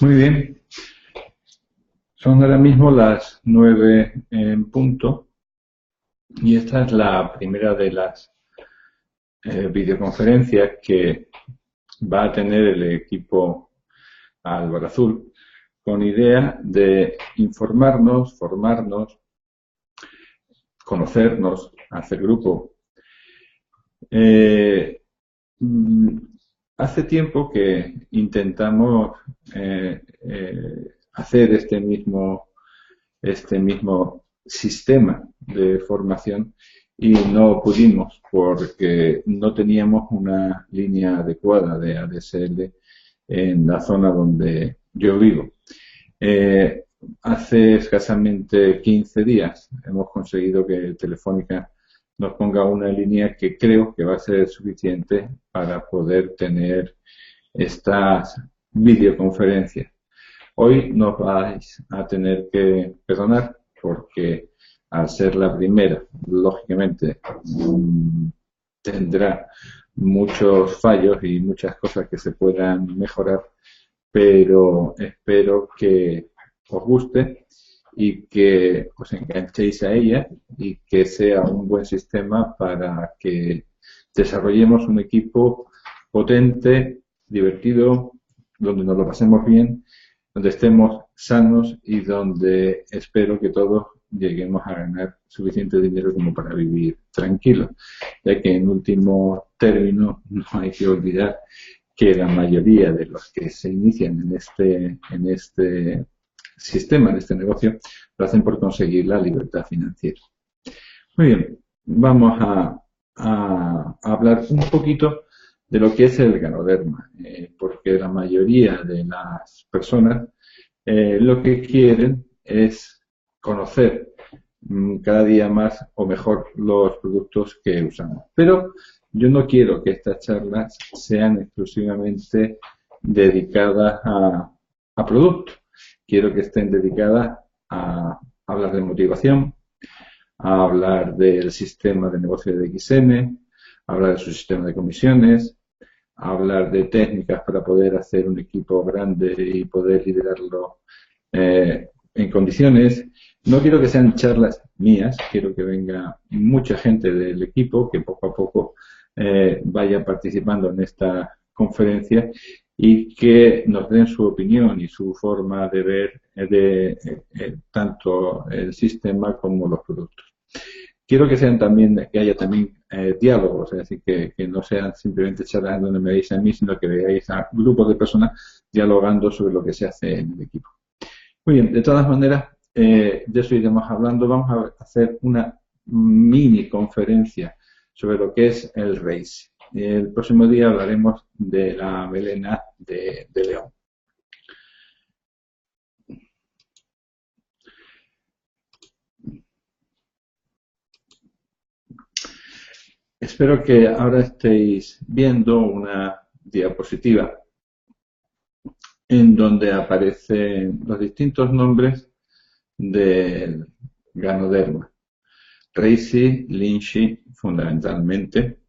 Muy bien, son ahora mismo las 9 en punto y esta es la primera de las videoconferencias que va a tener el equipo Álvaro Azul con idea de informarnos, formarnos, conocernos, hacer grupo. Mm, Hace tiempo que intentamos hacer este mismo sistema de formación y no pudimos porque no teníamos una línea adecuada de ADSL en la zona donde yo vivo. Hace escasamente 15 días hemos conseguido que Telefónica nos ponga una línea que creo que va a ser suficiente para poder tener estas videoconferencias. Hoy nos vais a tener que perdonar porque al ser la primera, lógicamente, tendrá muchos fallos y muchas cosas que se puedan mejorar, pero espero que os guste y que os enganchéis a ella y que sea un buen sistema para que desarrollemos un equipo potente, divertido, donde nos lo pasemos bien, donde estemos sanos y donde espero que todos lleguemos a ganar suficiente dinero como para vivir tranquilos, ya que en último término no hay que olvidar que la mayoría de los que se inician en este sistema, en este negocio, lo hacen por conseguir la libertad financiera. Muy bien, vamos a hablar un poquito de lo que es el ganoderma, porque la mayoría de las personas lo que quieren es conocer cada día más o mejor los productos que usamos. Pero yo no quiero que estas charlas sean exclusivamente dedicadas a productos. Quiero que estén dedicadas a hablar de motivación, a hablar del sistema de negocio de XM, a hablar de su sistema de comisiones, a hablar de técnicas para poder hacer un equipo grande y poder liderarlo en condiciones. No quiero que sean charlas mías, quiero que venga mucha gente del equipo que poco a poco vaya participando en esta conferencia y que nos den su opinión y su forma de ver tanto el sistema como los productos. Quiero que sean también, que haya también diálogos, es decir, que no sean simplemente charlas donde me veáis a mí, sino que veáis a grupos de personas dialogando sobre lo que se hace en el equipo. Muy bien, de todas maneras, de eso iremos hablando. Vamos a hacer una mini conferencia sobre lo que es el RACE. El próximo día hablaremos de la melena de león. Espero que ahora estéis viendo una diapositiva en donde aparecen los distintos nombres del ganoderma. Reishi, Lynschi, fundamentalmente,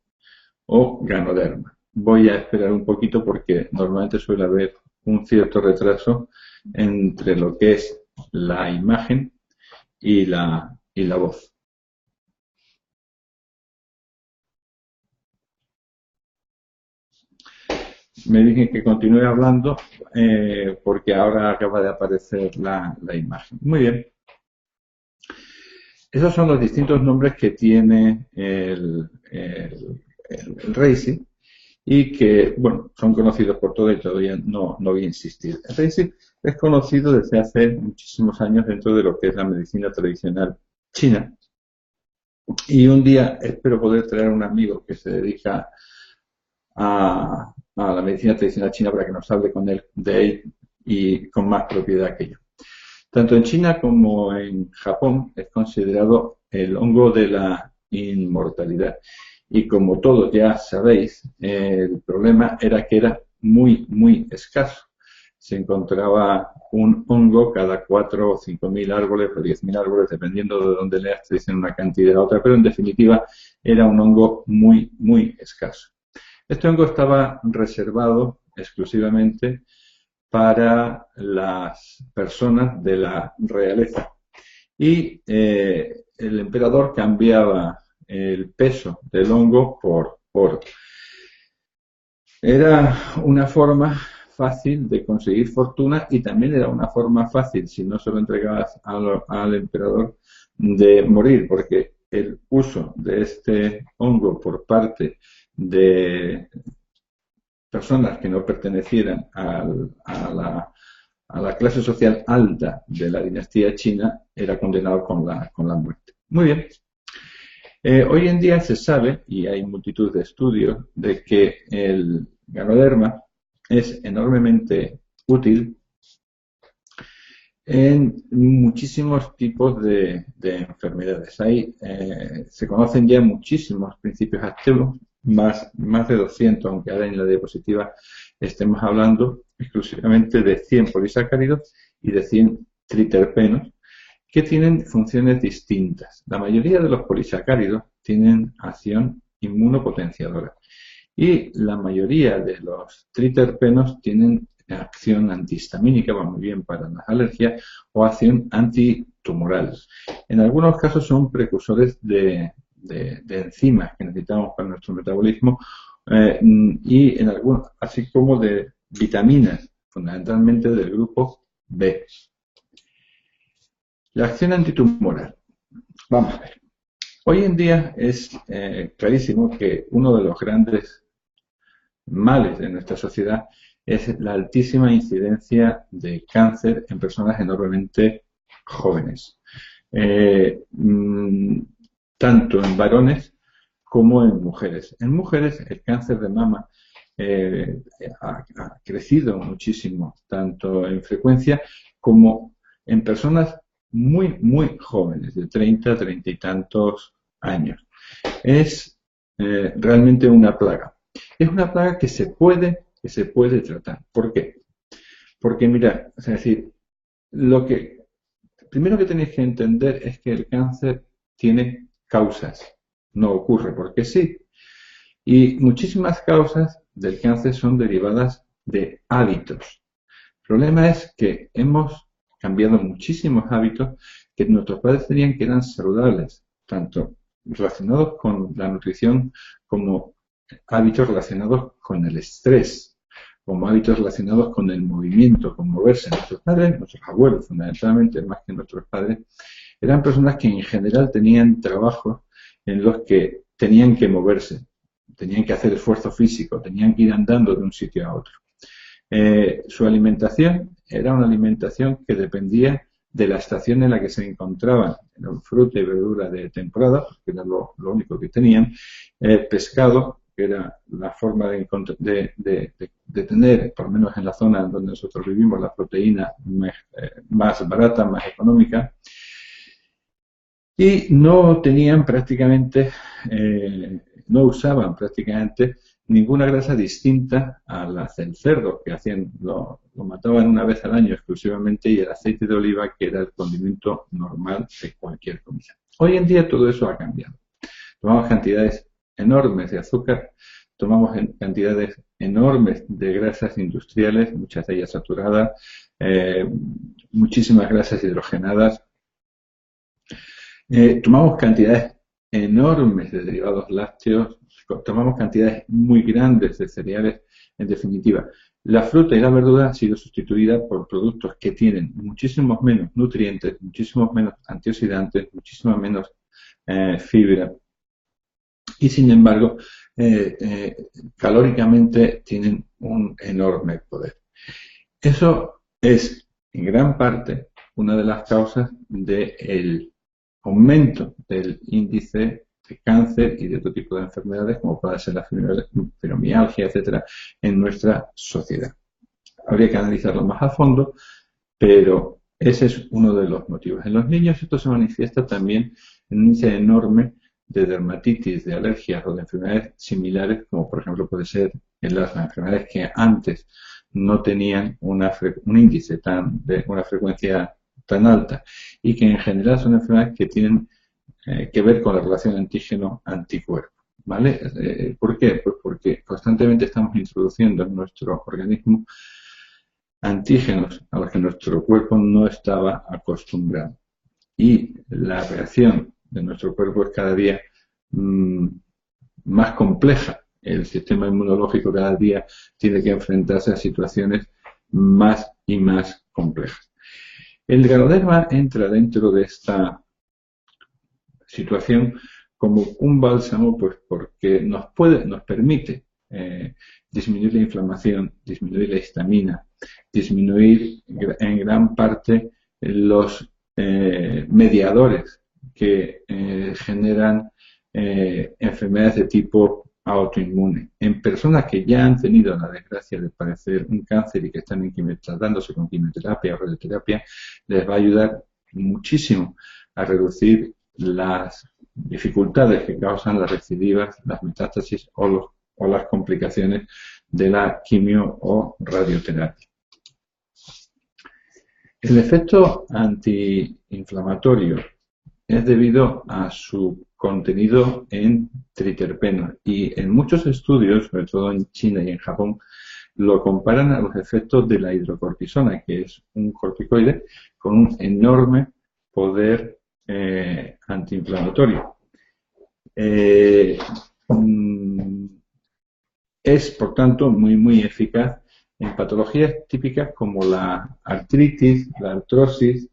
o ganoderma. Voy a esperar un poquito porque normalmente suele haber un cierto retraso entre lo que es la imagen y la voz. Me dicen que continúe hablando porque ahora acaba de aparecer la imagen. Muy bien. Esos son los distintos nombres que tiene el Reishi y que, bueno, son conocidos por todo y todavía no voy a insistir. El Reishi es conocido desde hace muchísimos años dentro de lo que es la medicina tradicional china. Y un día espero poder traer a un amigo que se dedica a la medicina tradicional china para que nos hable con él de él y con más propiedad que yo. Tanto en China como en Japón es considerado el hongo de la inmortalidad. Y como todos ya sabéis, el problema era que era muy, muy escaso. Se encontraba un hongo cada 4 o 5.000 árboles o 10.000 árboles, dependiendo de dónde leas, te dicen una cantidad u otra, pero en definitiva era un hongo muy, muy escaso. Este hongo estaba reservado exclusivamente para las personas de la realeza. Y el emperador cambiaba el peso del hongo por oro. Era una forma fácil de conseguir fortuna y también era una forma fácil, si no se lo entregabas al emperador, de morir, porque el uso de este hongo por parte de personas que no pertenecieran a la clase social alta de la dinastía china era condenado con la muerte. Muy bien. Hoy en día se sabe, y hay multitud de estudios, de que el ganoderma es enormemente útil en muchísimos tipos de enfermedades. Se conocen ya muchísimos principios activos, más de 200, aunque ahora en la diapositiva estemos hablando exclusivamente de 100 polisacáridos y de 100 triterpenos, que tienen funciones distintas. La mayoría de los polisacáridos tienen acción inmunopotenciadora y la mayoría de los triterpenos tienen acción antihistamínica, va muy bien para las alergias, o acción antitumoral. En algunos casos son precursores de enzimas que necesitamos para nuestro metabolismo y en algunos, así como de vitaminas, fundamentalmente del grupo B. La acción antitumoral. Vamos a ver. Hoy en día es clarísimo que uno de los grandes males de nuestra sociedad es la altísima incidencia de cáncer en personas enormemente jóvenes. Tanto en varones como en mujeres. En mujeres el cáncer de mama ha crecido muchísimo, tanto en frecuencia como en personas muy jóvenes, de 30 y tantos años. Es realmente una plaga. Es una plaga que se puede tratar. ¿Por qué? Porque, mirad, es decir, lo que primero que tenéis que entender es que el cáncer tiene causas, no ocurre porque sí. Y muchísimas causas del cáncer son derivadas de hábitos. El problema es que hemos cambiado muchísimos hábitos que nuestros padres tenían que eran saludables, tanto relacionados con la nutrición como hábitos relacionados con el estrés, como hábitos relacionados con el movimiento, con moverse. Nuestros padres, nuestros abuelos fundamentalmente, más que nuestros padres, eran personas que en general tenían trabajos en los que tenían que moverse, tenían que hacer esfuerzo físico, tenían que ir andando de un sitio a otro. Su alimentación era una alimentación que dependía de la estación en la que se encontraban, fruta y verdura de temporada, que era lo único que tenían, pescado, que era la forma de tener, por lo menos en la zona donde nosotros vivimos, la proteína más barata, más económica, y no tenían prácticamente, no usaban prácticamente ninguna grasa distinta a la del cerdo, que lo mataban una vez al año exclusivamente, y el aceite de oliva, que era el condimento normal de cualquier comida. Hoy en día todo eso ha cambiado. Tomamos cantidades enormes de azúcar, tomamos cantidades enormes de grasas industriales, muchas de ellas saturadas, muchísimas grasas hidrogenadas, tomamos cantidades enormes de derivados lácteos, tomamos cantidades muy grandes de cereales. En definitiva, la fruta y la verdura han sido sustituidas por productos que tienen muchísimos menos nutrientes, muchísimos menos antioxidantes, muchísimo menos fibra, y sin embargo calóricamente tienen un enorme poder. Eso es en gran parte una de las causas del aumento del índice de cáncer y de otro tipo de enfermedades, como puede ser la fibromialgia, etcétera, en nuestra sociedad. Habría que analizarlo más a fondo, pero ese es uno de los motivos. En los niños esto se manifiesta también en un índice enorme de dermatitis, de alergias o de enfermedades similares, como por ejemplo puede ser en las enfermedades que antes no tenían un índice de una frecuencia tan alta, y que en general son enfermedades que tienen que ver con la relación antígeno-anticuerpo. ¿Vale? ¿Por qué? Pues porque constantemente estamos introduciendo en nuestro organismo antígenos a los que nuestro cuerpo no estaba acostumbrado. Y la reacción de nuestro cuerpo es cada día más compleja. El sistema inmunológico cada día tiene que enfrentarse a situaciones más y más complejas. El Ganoderma entra dentro de esta situación como un bálsamo, pues porque nos permite disminuir la inflamación, disminuir la histamina, disminuir en gran parte los mediadores que generan enfermedades de tipo autoinmune. En personas que ya han tenido la desgracia de padecer un cáncer y que están tratándose con quimioterapia o radioterapia, les va a ayudar muchísimo a reducir las dificultades que causan las recidivas, las metástasis o las complicaciones de la quimio o radioterapia. El efecto antiinflamatorio es debido a su contenido en triterpenos y en muchos estudios, sobre todo en China y en Japón, lo comparan a los efectos de la hidrocortisona, que es un corticoide con un enorme poder antiinflamatorio. Es, por tanto, muy eficaz en patologías típicas como la artritis, la artrosis,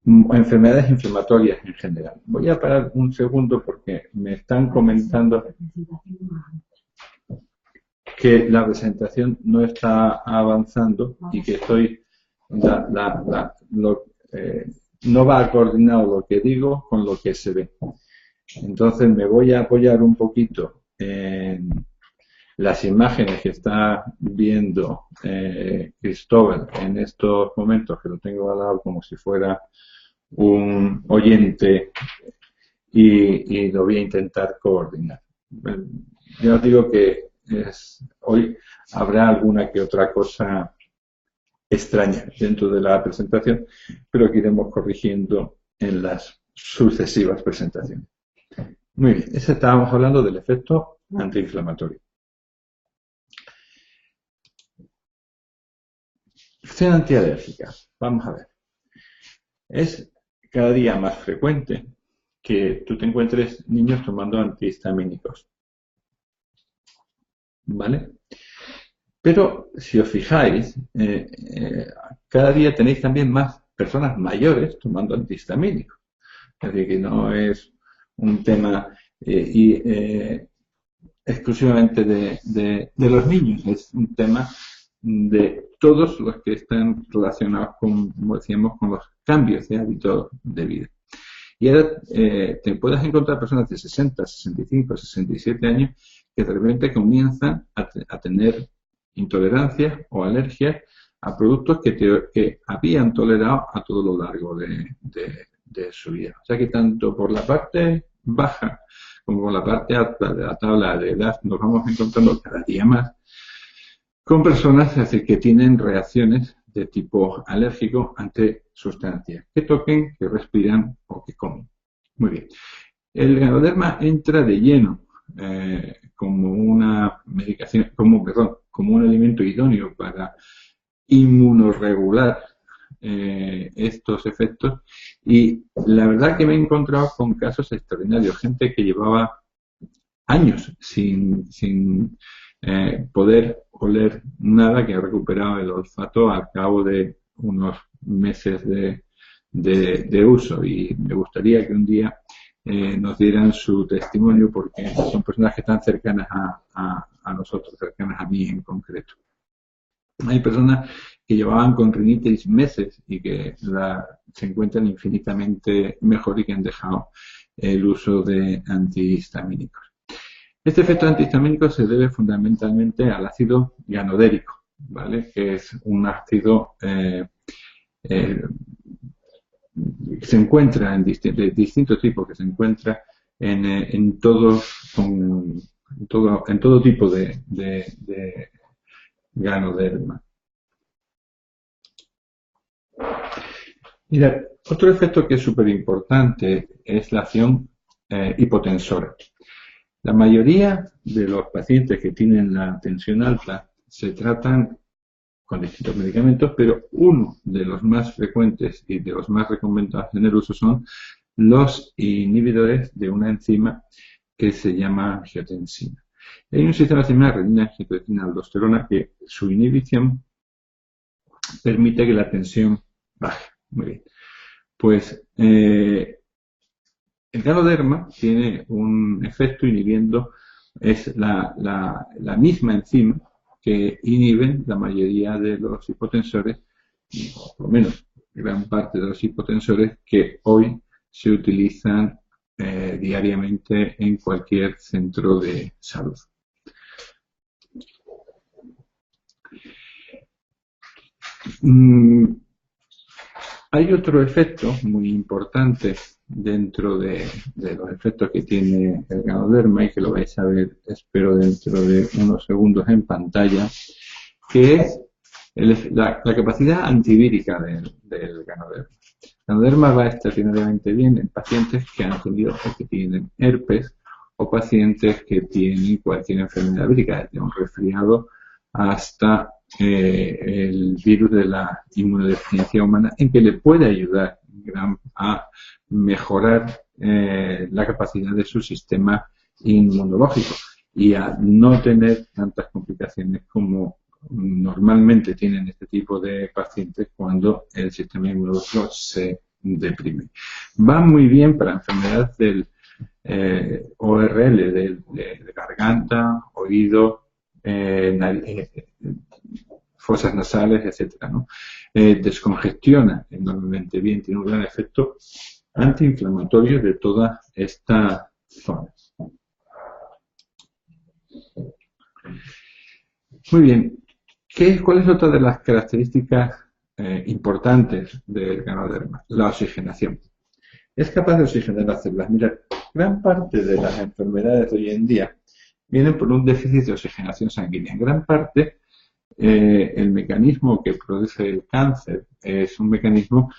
o enfermedades inflamatorias en general. Voy a parar un segundo porque me están comentando que la presentación no está avanzando y que no va coordinado lo que digo con lo que se ve. Entonces me voy a apoyar un poquito en las imágenes que está viendo Cristóbal en estos momentos, que lo tengo al lado como si fuera un oyente, y lo voy a intentar coordinar. Ya os digo que hoy habrá alguna que otra cosa extraña dentro de la presentación, pero que iremos corrigiendo en las sucesivas presentaciones. Muy bien, estábamos hablando del efecto antiinflamatorio. Acción antialérgica. Vamos a ver. Es cada día más frecuente que tú te encuentres niños tomando antihistamínicos. ¿Vale? Pero si os fijáis, cada día tenéis también más personas mayores tomando antihistamínicos. Es decir, que no es un tema exclusivamente de los niños, es un tema de todos los que están relacionados con, como decíamos, con los cambios de hábitos de vida. Y ahora te puedes encontrar personas de 60, 65, 67 años que de repente comienzan a tener intolerancias o alergias a productos que habían tolerado a todo lo largo de su vida. O sea que tanto por la parte baja como por la parte alta de la tabla de edad nos vamos encontrando cada día más con personas que tienen reacciones de tipo alérgico ante sustancias que toquen, que respiran o que comen. Muy bien. El Ganoderma entra de lleno como una medicación, como un alimento idóneo para inmunorregular estos efectos, y la verdad que me he encontrado con casos extraordinarios, gente que llevaba años sin poder oler nada, que ha recuperado el olfato al cabo de unos meses de uso, y me gustaría que un día nos dieran su testimonio, porque son personas que están cercanas a nosotros, cercanas a mí en concreto. Hay personas que llevaban con rinitis meses y que se encuentran infinitamente mejor y que han dejado el uso de antihistamínicos. Este efecto antihistamínico se debe fundamentalmente al ácido ganodérico, ¿vale? Que es un ácido se encuentra de distintos tipos, que se encuentra en todo tipo de Ganoderma. Mira, otro efecto que es súper importante es la acción hipotensora. La mayoría de los pacientes que tienen la tensión alta se tratan con distintos medicamentos, pero uno de los más frecuentes y de los más recomendados en el uso son los inhibidores de una enzima que se llama angiotensina. Hay un sistema similar, renina, angiotensina, aldosterona, que su inhibición permite que la tensión baje. Muy bien. Pues el ganoderma tiene un efecto inhibiendo, es la misma enzima que inhiben la mayoría de los hipotensores, o por lo menos gran parte de los hipotensores que hoy se utilizan diariamente en cualquier centro de salud. Hay otro efecto muy importante dentro de los efectos que tiene el ganoderma y que lo vais a ver, espero, dentro de unos segundos en pantalla, que es la capacidad antivírica del ganoderma. El ganoderma va extraordinariamente bien en pacientes que han tenido o que tienen herpes o pacientes que tienen cualquier enfermedad vírica, desde un resfriado hasta el virus de la inmunodeficiencia humana, en que le puede ayudar a mejorar la capacidad de su sistema inmunológico y a no tener tantas complicaciones como normalmente tienen este tipo de pacientes cuando el sistema inmunológico se deprime. Va muy bien para enfermedades del ORL, de garganta, oído, fosas nasales, etcétera, ¿no? Descongestiona enormemente bien, tiene un gran efecto antiinflamatorio de toda esta zona. Muy bien, ¿cuál es otra de las características importantes del ganoderma? La oxigenación. Es capaz de oxigenar las células. Mirad, gran parte de las enfermedades de hoy en día vienen por un déficit de oxigenación sanguínea. En gran parte, el mecanismo que produce el cáncer es un mecanismo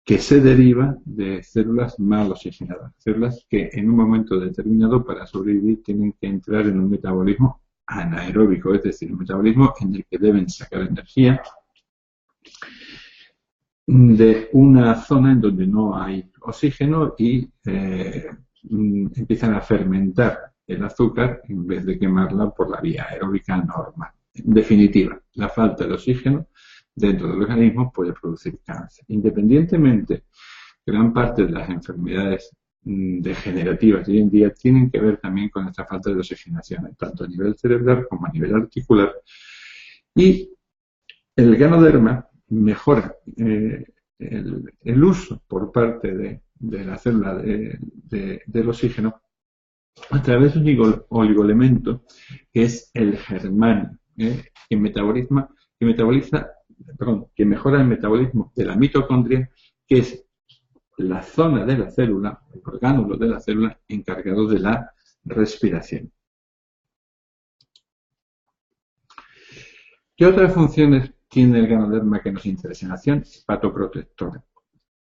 que se deriva de células mal oxigenadas, células que en un momento determinado para sobrevivir tienen que entrar en un metabolismo anaeróbico, es decir, un metabolismo en el que deben sacar energía de una zona en donde no hay oxígeno y empiezan a fermentar el azúcar en vez de quemarla por la vía aeróbica normal. En definitiva, la falta de oxígeno dentro del organismo puede producir cáncer. Independientemente, gran parte de las enfermedades degenerativas de hoy en día tienen que ver también con esta falta de oxigenación, tanto a nivel cerebral como a nivel articular. Y el ganoderma mejora el uso por parte de la célula del oxígeno a través de un oligoelemento que es el germanio, que mejora el metabolismo de la mitocondria, que es la zona de la célula, el orgánulo de la célula encargado de la respiración. ¿Qué otras funciones tiene el ganoderma que nos interesan? Acción hepatoprotectora.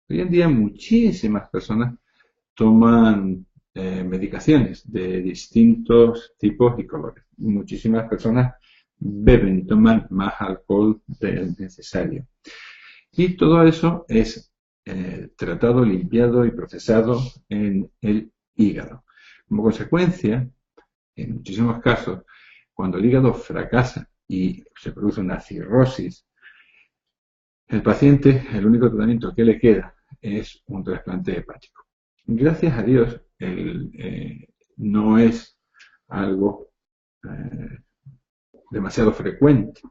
Hoy en día muchísimas personas toman medicaciones de distintos tipos y colores. Muchísimas personas beben y toman más alcohol del necesario. Y todo eso es tratado, limpiado y procesado en el hígado. Como consecuencia, en muchísimos casos, cuando el hígado fracasa y se produce una cirrosis, el paciente, el único tratamiento que le queda es un trasplante hepático. Gracias a Dios, no es algo demasiado frecuente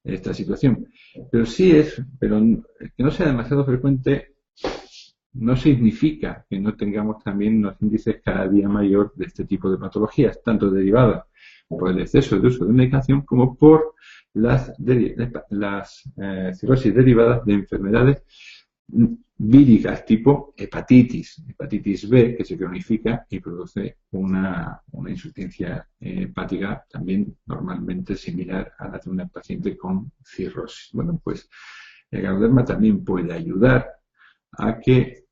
esta situación, pero que no sea demasiado frecuente no significa que no tengamos también unos índices cada día mayor de este tipo de patologías, tanto derivadas por el exceso de uso de medicación como por las cirrosis derivadas de enfermedades víricas tipo hepatitis B, que se cronifica y produce una insuficiencia hepática también normalmente similar a la de una paciente con cirrosis. Bueno, pues el ganoderma también puede ayudar a que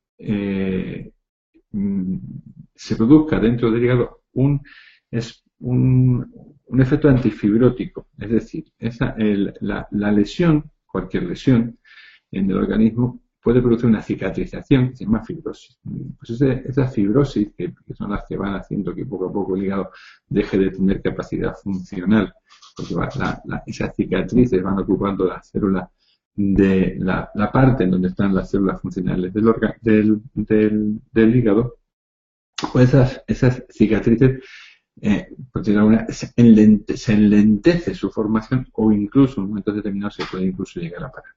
se produzca dentro del hígado un efecto antifibrótico, es decir, la lesión, cualquier lesión en el organismo puede producir una cicatrización que se llama fibrosis. Pues esas fibrosis, que son las que van haciendo que poco a poco el hígado deje de tener capacidad funcional, porque esas cicatrices van ocupando las células de la parte en donde están las células funcionales del hígado, pues esas cicatrices, por decirlo de alguna manera, se enlentece su formación, o incluso en momentos determinados se puede incluso llegar a parar.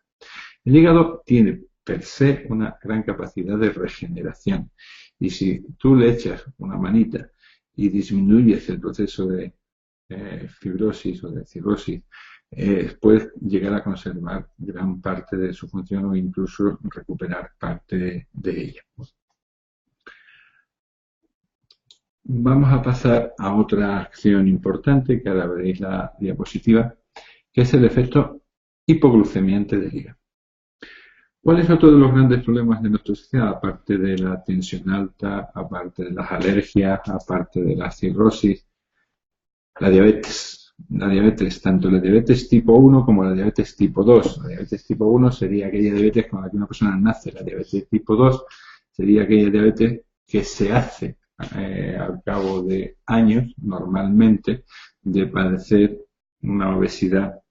El hígado tiene per se una gran capacidad de regeneración, y si tú le echas una manita y disminuyes el proceso de fibrosis o de cirrosis, puedes llegar a conservar gran parte de su función o incluso recuperar parte de ella. Vamos a pasar a otra acción importante, que ahora veréis la diapositiva, que es el efecto hipoglucemiante del hígado. ¿Cuál es otro de los grandes problemas de nuestra sociedad? Aparte de la tensión alta, aparte de las alergias, aparte de la cirrosis, la diabetes. La diabetes, tanto la diabetes tipo 1 como la diabetes tipo 2. La diabetes tipo 1 sería aquella diabetes con la que una persona nace. La diabetes tipo 2 sería aquella diabetes que se hace al cabo de años, normalmente, de padecer una obesidad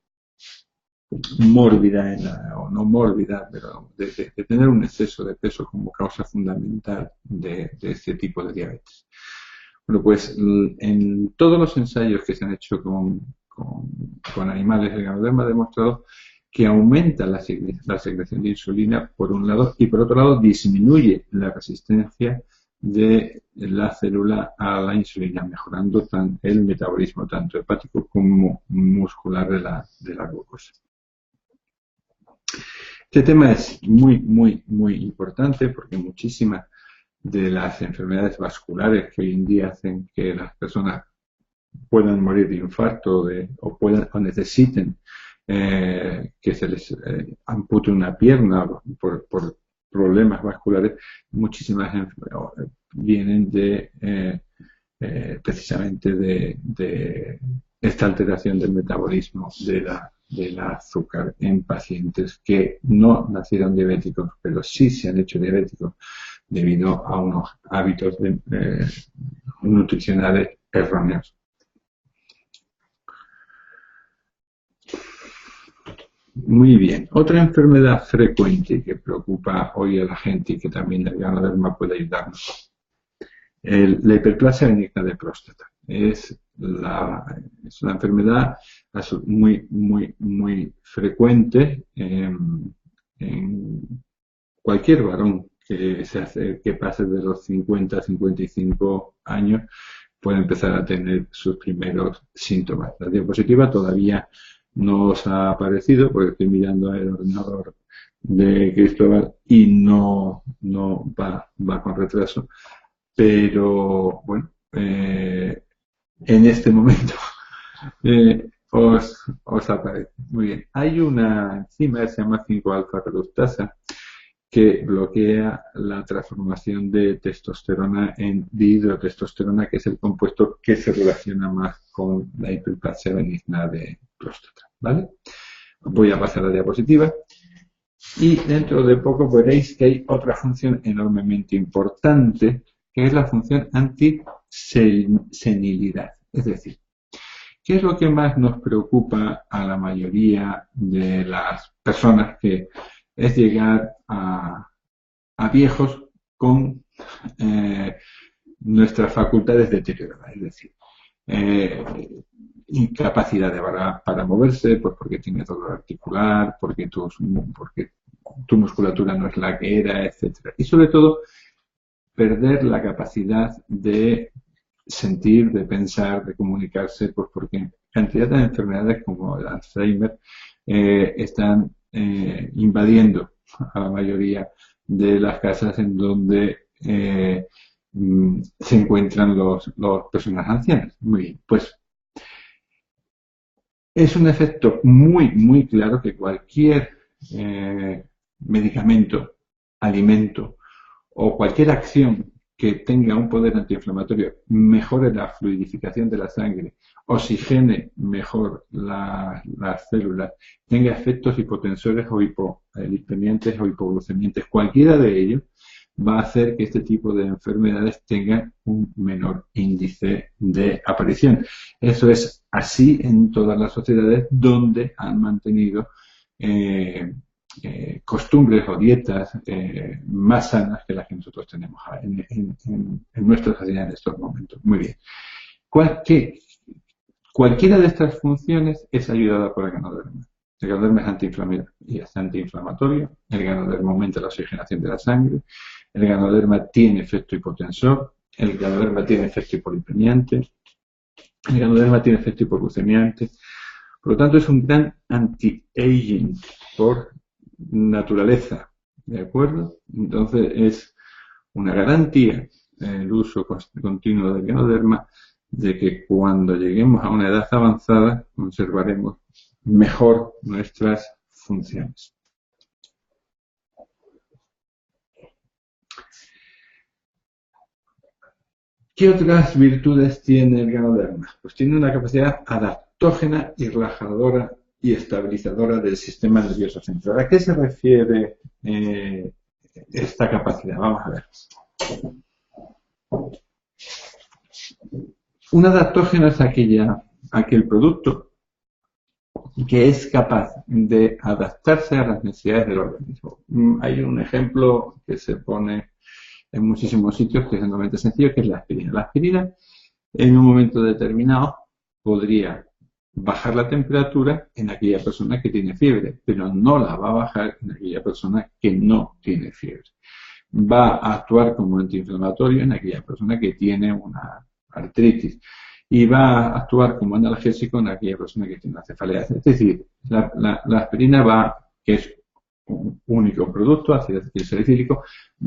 mórbida, o no mórbida, pero de tener un exceso de peso como causa fundamental de este tipo de diabetes. Bueno, pues en todos los ensayos que se han hecho con animales, el ganoderma ha demostrado que aumenta la secreción de insulina por un lado, y por otro lado disminuye la resistencia de la célula a la insulina, mejorando el metabolismo tanto hepático como muscular de la glucosa. Este tema es muy, muy, muy importante, porque muchísimas de las enfermedades vasculares que hoy en día hacen que las personas puedan morir de infarto o necesiten que se les ampute una pierna por problemas vasculares, muchísimas vienen precisamente de esta alteración del metabolismo del azúcar en pacientes que no nacieron diabéticos, pero sí se han hecho diabéticos debido a unos hábitos nutricionales erróneos. Muy bien. Otra enfermedad frecuente que preocupa hoy a la gente y que también el ganoderma puede ayudarnos, la hiperplasia benigna de próstata. Es una enfermedad muy, muy, muy frecuente en cualquier varón que pase de los 50 a 55 años, puede empezar a tener sus primeros síntomas. La diapositiva todavía no os ha aparecido, porque estoy mirando el ordenador de Cristóbal y no va con retraso, pero bueno, en este momento os aparece. Muy bien. Hay una enzima que se llama 5-alfa reductasa, que bloquea la transformación de testosterona en dihidrotestosterona, que es el compuesto que se relaciona más con la hiperplasia benigna de próstata. ¿Vale? Voy a pasar a la diapositiva. Y dentro de poco veréis que hay otra función enormemente importante, que es la función antisenilidad. Es decir, ¿qué es lo que más nos preocupa a la mayoría de las personas? Que es llegar a viejos con nuestras facultades deterioradas, es decir, incapacidad para moverse, pues porque tienes dolor articular, porque tu musculatura no es la que era, etcétera. Y sobre todo, perder la capacidad de sentir, de pensar, de comunicarse, pues porque cantidad de enfermedades como el Alzheimer están invadiendo a la mayoría de las casas en donde se encuentran las personas ancianas. Muy bien, pues es un efecto muy, muy claro que cualquier medicamento, alimento o cualquier acción que tenga un poder antiinflamatorio mejore la fluidificación de la sangre, oxigene mejor las células, tenga efectos hipotensores o hipolipemiantes o hipoglucemiantes, cualquiera de ellos va a hacer que este tipo de enfermedades tengan un menor índice de aparición. Eso es así en todas las sociedades donde han mantenido costumbres o dietas más sanas que las que nosotros tenemos en nuestra sociedad en estos momentos. Muy bien. Cualquiera de estas funciones es ayudada por el ganoderma. El ganoderma es antiinflamatorio, el ganoderma aumenta la oxigenación de la sangre, el ganoderma tiene efecto hipotensor, el ganoderma tiene efecto hipolipemiante, el ganoderma tiene efecto hipoglucemiante. Por lo tanto, es un gran anti-aging por naturaleza, ¿de acuerdo? Entonces, es una garantía el uso continuo del ganoderma de que cuando lleguemos a una edad avanzada conservaremos mejor nuestras funciones. ¿Qué otras virtudes tiene el ganoderma? Pues tiene una capacidad adaptógena y relajadora y estabilizadora del sistema nervioso central. ¿A qué se refiere esta capacidad? Vamos a ver. Un adaptógeno es aquel producto que es capaz de adaptarse a las necesidades del organismo. Hay un ejemplo que se pone en muchísimos sitios que es realmente sencillo, que es la aspirina. La aspirina, en un momento determinado, podría bajar la temperatura en aquella persona que tiene fiebre, pero no la va a bajar en aquella persona que no tiene fiebre. Va a actuar como antiinflamatorio en aquella persona que tiene una artritis y va a actuar como analgésico en aquella persona que tiene una cefalea. Es decir, la aspirina que es un único producto, ácido acetilsalicílico,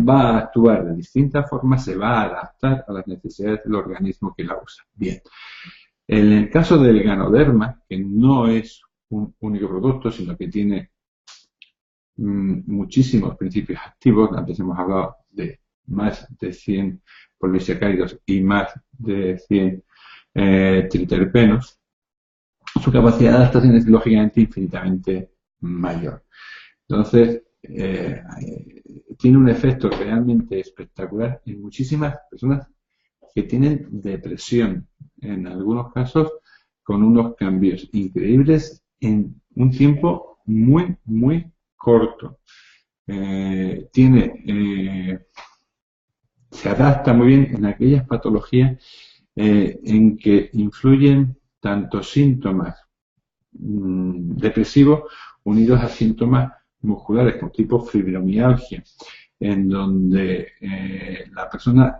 va a actuar de distintas formas, se va a adaptar a las necesidades del organismo que la usa. Bien. En el caso del ganoderma, que no es un único producto, sino que tiene muchísimos principios activos, antes hemos hablado de más de 100 polisacáridos y más de 100 triterpenos, su capacidad de adaptación es lógicamente infinitamente mayor. Entonces, tiene un efecto realmente espectacular en muchísimas personas que tienen depresión, en algunos casos con unos cambios increíbles en un tiempo muy, muy corto. Se adapta muy bien en aquellas patologías en que influyen tanto síntomas depresivos unidos a síntomas musculares como tipo fibromialgia, en donde la persona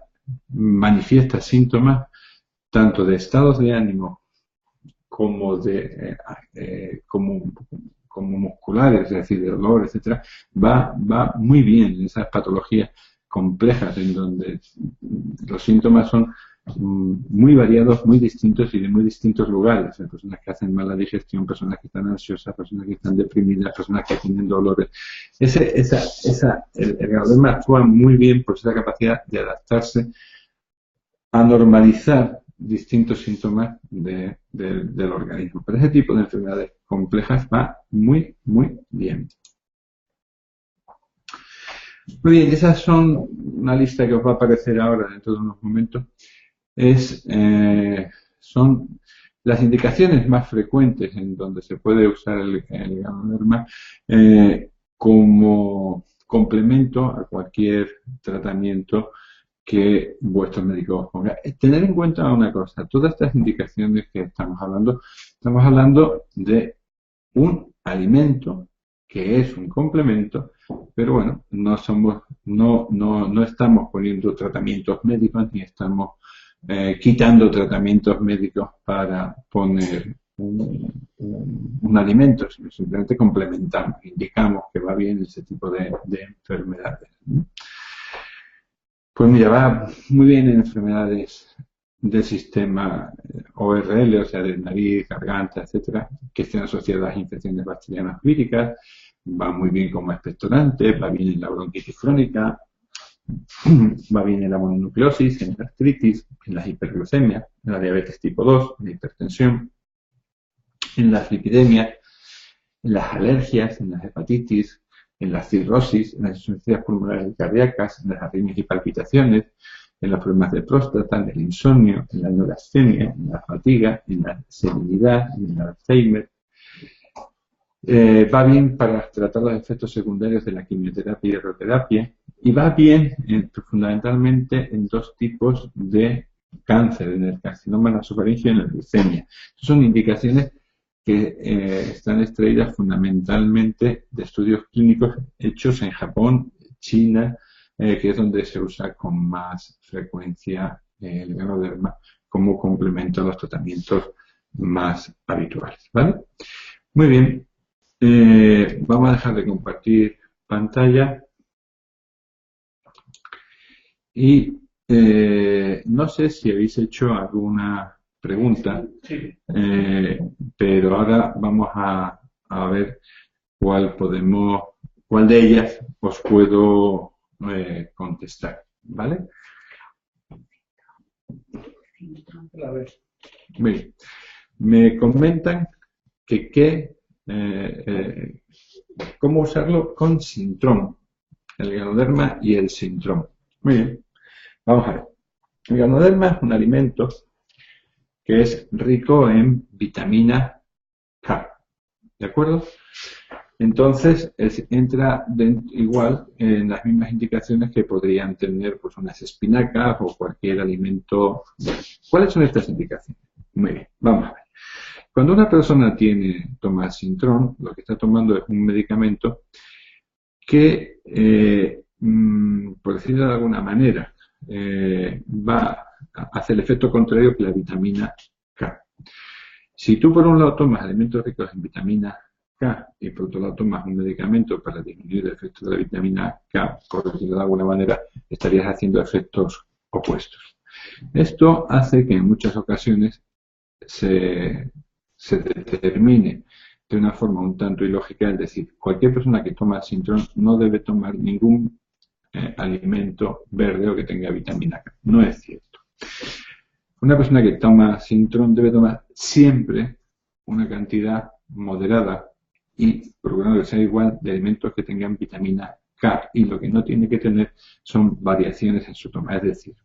manifiesta síntomas tanto de estados de ánimo como como musculares, es decir, de dolor, etcétera, va muy bien en esas patologías complejas en donde los síntomas son muy variados, muy distintos y de muy distintos lugares. Hay personas que hacen mala digestión, personas que están ansiosas, personas que están deprimidas, personas que tienen dolores. El ganoderma actúa muy bien por esa capacidad de adaptarse a normalizar distintos síntomas del organismo. Pero ese tipo de enfermedades complejas va muy, muy bien. Muy bien, esas son una lista que os va a aparecer ahora dentro de unos momentos. Son las indicaciones más frecuentes en donde se puede usar el ganoderma como complemento a cualquier tratamiento que vuestro médico os ponga. Tener en cuenta una cosa, todas estas indicaciones que estamos hablando de un alimento que es un complemento, pero bueno, no estamos poniendo tratamientos médicos ni estamos quitando tratamientos médicos para poner un alimento, sino simplemente complementamos, indicamos que va bien ese tipo de enfermedades. Pues mira, va muy bien en enfermedades del sistema ORL, o sea, de nariz, garganta, etcétera, que estén asociadas a infecciones bacterianas víricas, va muy bien como expectorante, va bien en la bronquitis crónica, Va bien en la mononucleosis, en la artritis, en la hiperglucemia, en la diabetes tipo 2, en la hipertensión, en las lipidemias, en las alergias, en las hepatitis, en la cirrosis, en las insuficiencias pulmonares y cardíacas, en las arritmias y palpitaciones, en los problemas de próstata, en el insomnio, en la neurastenia, en la fatiga, en la senilidad y en el Alzheimer. Va bien para tratar los efectos secundarios de la quimioterapia y radioterapia y va bien fundamentalmente en dos tipos de cáncer, en el carcinoma nasofaríngeo y en la leucemia. Son indicaciones que están extraídas fundamentalmente de estudios clínicos hechos en Japón, China, que es donde se usa con más frecuencia el Ganoderma como complemento a los tratamientos más habituales, ¿vale? Muy bien. Vamos a dejar de compartir pantalla y no sé si habéis hecho alguna pregunta, Sí. pero ahora vamos a ver cuál de ellas os puedo contestar, ¿vale? A ver. Bien. Me comentan que cómo usarlo con Sintrom, el Ganoderma y el Sintrom. Muy bien, vamos a ver. El Ganoderma es un alimento que es rico en vitamina K, ¿de acuerdo? Entonces, entra igual en las mismas indicaciones que podrían tener pues unas espinacas o cualquier alimento. ¿Cuáles son estas indicaciones? Muy bien, vamos a ver. Cuando una persona toma Sintrom, lo que está tomando es un medicamento que, por decirlo de alguna manera, va a hacer el efecto contrario que la vitamina K. Si tú por un lado tomas alimentos ricos en vitamina K y por otro lado tomas un medicamento para disminuir el efecto de la vitamina K, por decirlo de alguna manera, estarías haciendo efectos opuestos. Esto hace que en muchas ocasiones se determine de una forma un tanto ilógica, es decir, cualquier persona que toma Sintrom no debe tomar ningún alimento verde o que tenga vitamina K. No es cierto. Una persona que toma Sintrom debe tomar siempre una cantidad moderada y procurando que sea igual de alimentos que tengan vitamina K, y lo que no tiene que tener son variaciones en su toma. Es decir,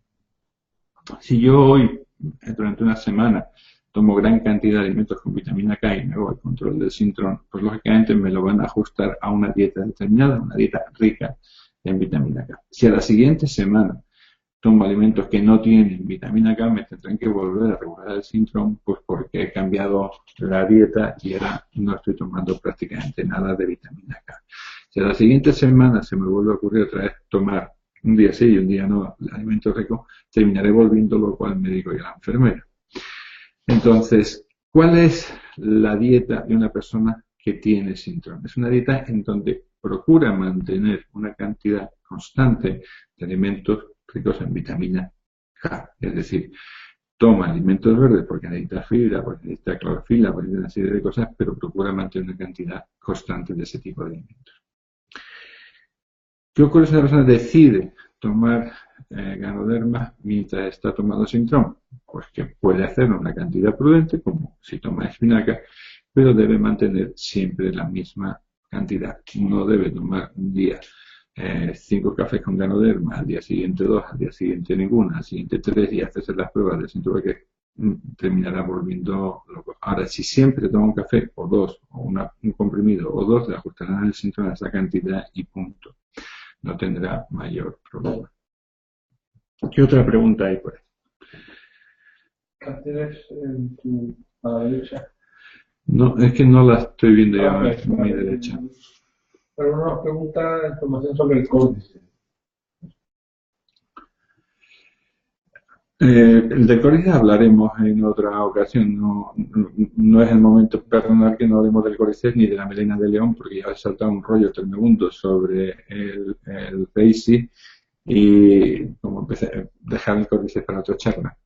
si yo hoy, durante una semana, tomo gran cantidad de alimentos con vitamina K y me voy al control del Sintrom, pues lógicamente me lo van a ajustar a una dieta determinada, una dieta rica en vitamina K. Si a la siguiente semana tomo alimentos que no tienen vitamina K, me tendrán que volver a regular el Sintrom, pues porque he cambiado la dieta y ahora no estoy tomando prácticamente nada de vitamina K. Si a la siguiente semana se me vuelve a ocurrir otra vez tomar un día sí y un día no alimentos ricos, terminaré volviendo loco al médico y a la enfermera. Entonces, ¿cuál es la dieta de una persona que tiene Sintrom? Es una dieta en donde procura mantener una cantidad constante de alimentos ricos en vitamina K. Es decir, toma alimentos verdes porque necesita fibra, porque necesita clorofila, porque necesita una serie de cosas, pero procura mantener una cantidad constante de ese tipo de alimentos. ¿Qué ocurre si una persona decide tomar Ganoderma mientras está tomando Sintrom? Pues que puede hacerlo en una cantidad prudente, como si toma espinaca, pero debe mantener siempre la misma cantidad. No debe tomar un día 5 cafés con Ganoderma, al día siguiente 2, al día siguiente ninguna, al siguiente 3 y hacerse las pruebas de Sintrom que terminará volviendo loco. Ahora, si siempre toma un café o 2, o un comprimido o 2, le ajustarán el Sintrom a esa cantidad y punto. No tendrá mayor problema. ¿Qué otra pregunta hay por ahí? ¿La tienes a la derecha? No, es que no la estoy viendo yo a mi Vale. derecha. Pero una pregunta, información sobre el códice. De Códice hablaremos en otra ocasión. No es el momento, perdonad que no hablemos del Códice ni de la melena de león, porque ya he saltado un rollo tremebundo sobre el Reisi y como empecé, dejar el Códice para otra charla.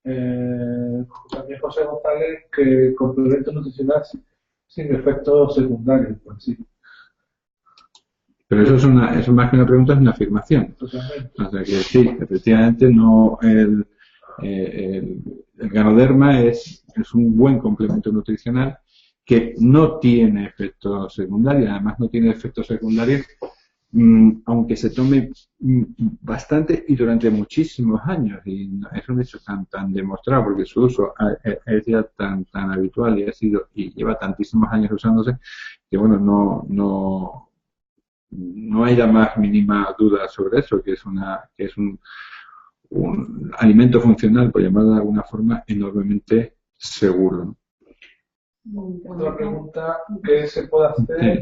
También José González, que complemento nutricional sin efectos secundarios, por sí. Pero eso es más que una pregunta, es una afirmación. Totalmente. O sea que sí, efectivamente no el ganoderma es un buen complemento nutricional que no tiene efectos secundarios, además no tiene efectos secundarios aunque se tome bastante y durante muchísimos años, y es un hecho tan demostrado porque su uso es ya tan habitual y ha sido y lleva tantísimos años usándose que bueno no hay la más mínima duda sobre eso, que es un alimento funcional, por llamarlo de alguna forma, enormemente seguro, ¿no? Otra pregunta, ¿qué se puede hacer?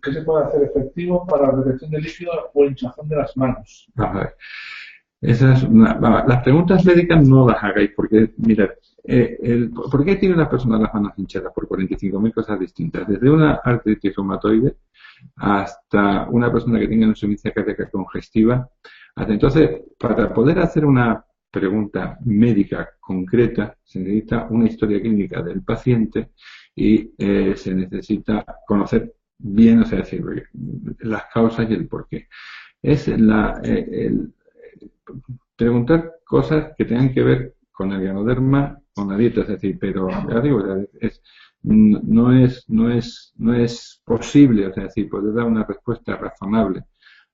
¿Qué se puede hacer efectivo para la retención de líquido o hinchazón de las manos? Vamos a ver. Las preguntas médicas no las hagáis porque, mirad, ¿por qué tiene una persona las manos hinchadas? Por 45.000 cosas distintas, desde una artritis reumatoide hasta una persona que tenga una insuficiencia cardíaca congestiva. Entonces, para poder hacer una pregunta médica concreta, se necesita una historia clínica del paciente y se necesita conocer bien, o sea, decir, las causas y el porqué. Es preguntar cosas que tengan que ver con el ganoderma, con la dieta, es decir, pero ya digo, no es posible, o sea, decir, poder dar una respuesta razonable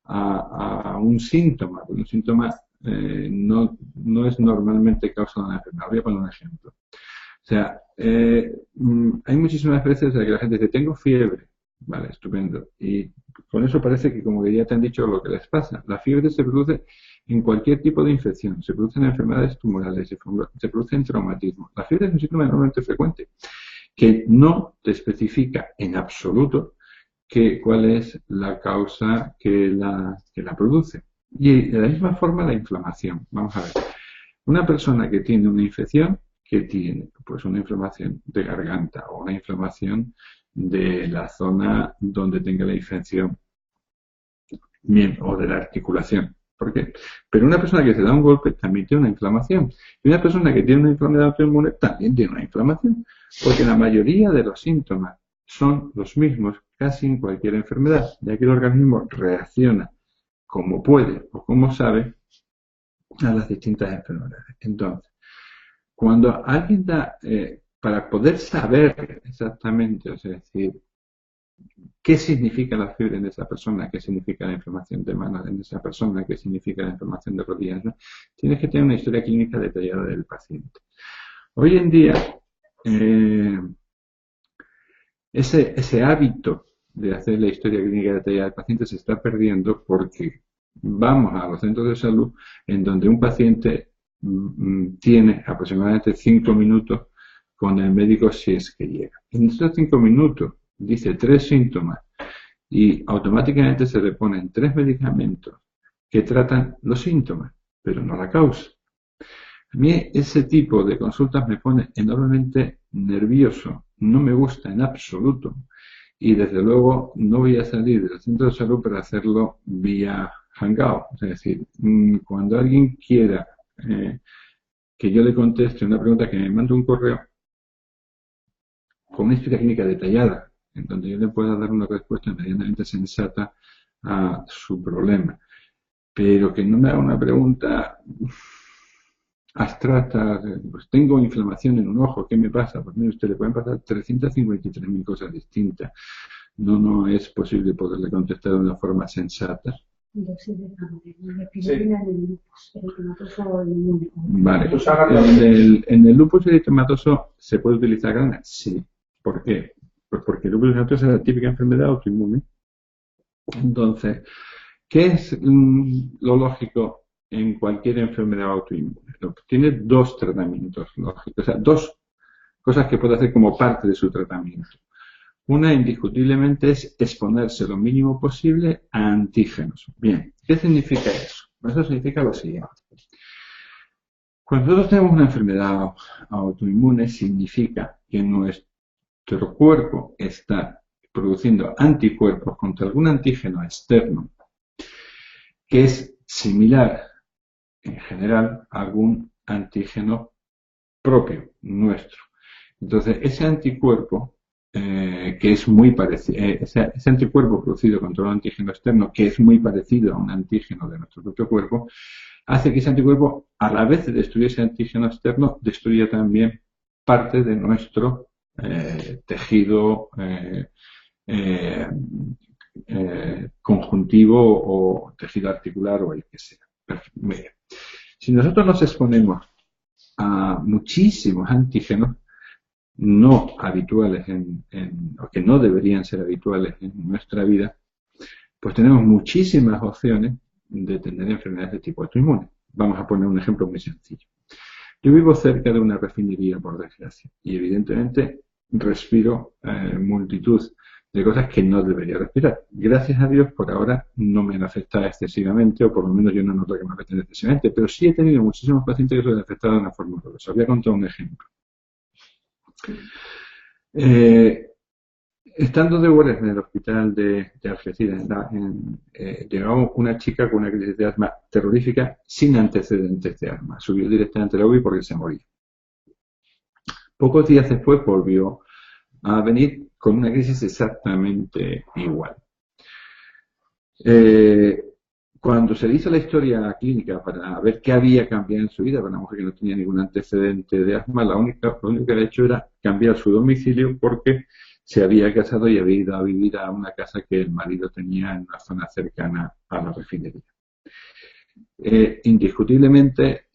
a un síntoma, porque un síntoma no es normalmente causa de una enfermedad. Voy a poner un ejemplo. O sea, hay muchísimas veces en que la gente dice, tengo fiebre. Vale, estupendo. Y con eso parece que como que ya te han dicho lo que les pasa. La fiebre se produce en cualquier tipo de infección, se produce en enfermedades tumorales, se produce en traumatismo. La fiebre es un síntoma enormemente frecuente que no te especifica en absoluto cuál es la causa que la produce. Y de la misma forma la inflamación. Vamos a ver. Una persona que tiene una infección, ¿qué tiene? Pues una inflamación de garganta o una inflamación de la zona donde tenga la infección. Bien, o de la articulación. ¿Por qué? Pero una persona que se da un golpe también tiene una inflamación. Y una persona que tiene una enfermedad autoinmune también tiene una inflamación. Porque la mayoría de los síntomas son los mismos casi en cualquier enfermedad, ya que el organismo reacciona como puede o como sabe a las distintas enfermedades. Entonces, cuando alguien da, para poder saber exactamente, o sea, decir, qué significa la fiebre en esa persona, qué significa la inflamación de manos en esa persona, qué significa la inflamación de rodillas, ¿no? Tienes que tener una historia clínica detallada del paciente. Hoy en día, ese hábito de hacer la historia clínica detallada del paciente se está perdiendo porque vamos a los centros de salud en donde un paciente tiene aproximadamente 5 minutos con el médico si es que llega. En estos 5 minutos dice 3 síntomas y automáticamente se le ponen 3 medicamentos que tratan los síntomas, pero no la causa. A mí ese tipo de consultas me pone enormemente nervioso, no me gusta en absoluto y desde luego no voy a salir del centro de salud para hacerlo vía Hangout. Es decir, cuando alguien quiera que yo le conteste una pregunta, que me mande un correo con una historia clínica detallada, en donde yo le pueda dar una respuesta medianamente sensata a su problema, pero que no me haga una pregunta abstracta, pues tengo inflamación en un ojo, ¿qué me pasa? Pues mire, usted le pueden pasar 353.000 cosas distintas. No es posible poderle contestar de una forma sensata. Vale, en el lupus eritematoso se puede utilizar grana, sí. ¿Por qué? Pues porque el lupus eritematoso es la típica enfermedad autoinmune. Entonces, ¿qué es lo lógico en cualquier enfermedad autoinmune? Tiene 2 tratamientos lógicos, o sea, 2 cosas que puede hacer como parte de su tratamiento. Una, indiscutiblemente, es exponerse lo mínimo posible a antígenos. Bien, ¿qué significa eso? Eso significa lo siguiente. Cuando nosotros tenemos una enfermedad autoinmune, significa que nuestro cuerpo está produciendo anticuerpos contra algún antígeno externo que es similar, en general, a algún antígeno propio, nuestro. Entonces, ese anticuerpo que es muy parecido, ese anticuerpo producido contra un antígeno externo, que es muy parecido a un antígeno de nuestro propio cuerpo, hace que ese anticuerpo, a la vez de destruir ese antígeno externo, destruya también parte de nuestro tejido eh, conjuntivo o tejido articular o el que sea. Muy bien. Si nosotros nos exponemos a muchísimos antígenos no habituales o que no deberían ser habituales en nuestra vida, pues tenemos muchísimas opciones de tener enfermedades de tipo autoinmune. Vamos a poner un ejemplo muy sencillo. Yo vivo cerca de una refinería, por desgracia, y evidentemente respiro multitud de cosas que no debería respirar. Gracias a Dios, por ahora no me han afectado excesivamente, o por lo menos yo no noto que me afecten excesivamente, pero sí he tenido muchísimos pacientes que se han afectado de una forma dolorosa. Os voy a contar un ejemplo. Estando de guardia en el hospital de Algeciras, llegó una chica con una crisis de asma terrorífica sin antecedentes de asma. Subió directamente a la UBI porque se moría. Pocos días después volvió a venir con una crisis exactamente igual. Cuando se le hizo la historia clínica para ver qué había cambiado en su vida, para una mujer que no tenía ningún antecedente de asma, lo único que había hecho era cambiar su domicilio porque se había casado y había ido a vivir a una casa que el marido tenía en una zona cercana a la refinería. Indiscutiblemente,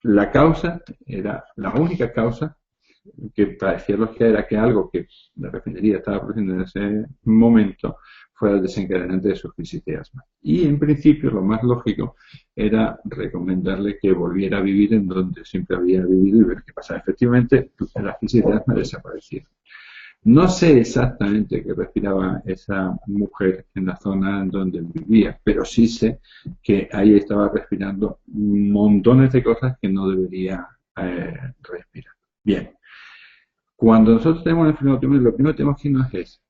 la única causa que parecía lógica era que algo que la refinería estaba produciendo en ese momento fuera el desencadenante de su crisis de asma. Y en principio lo más lógico era recomendarle que volviera a vivir en donde siempre había vivido y ver qué pasaba. Efectivamente, la crisis de asma desapareció. No sé exactamente qué respiraba esa mujer en la zona en donde vivía, pero sí sé que ahí estaba respirando montones de cosas que no debería respirar. Bien. Cuando nosotros tenemos una enfermedad autoinmune, lo primero que tenemos que hacer es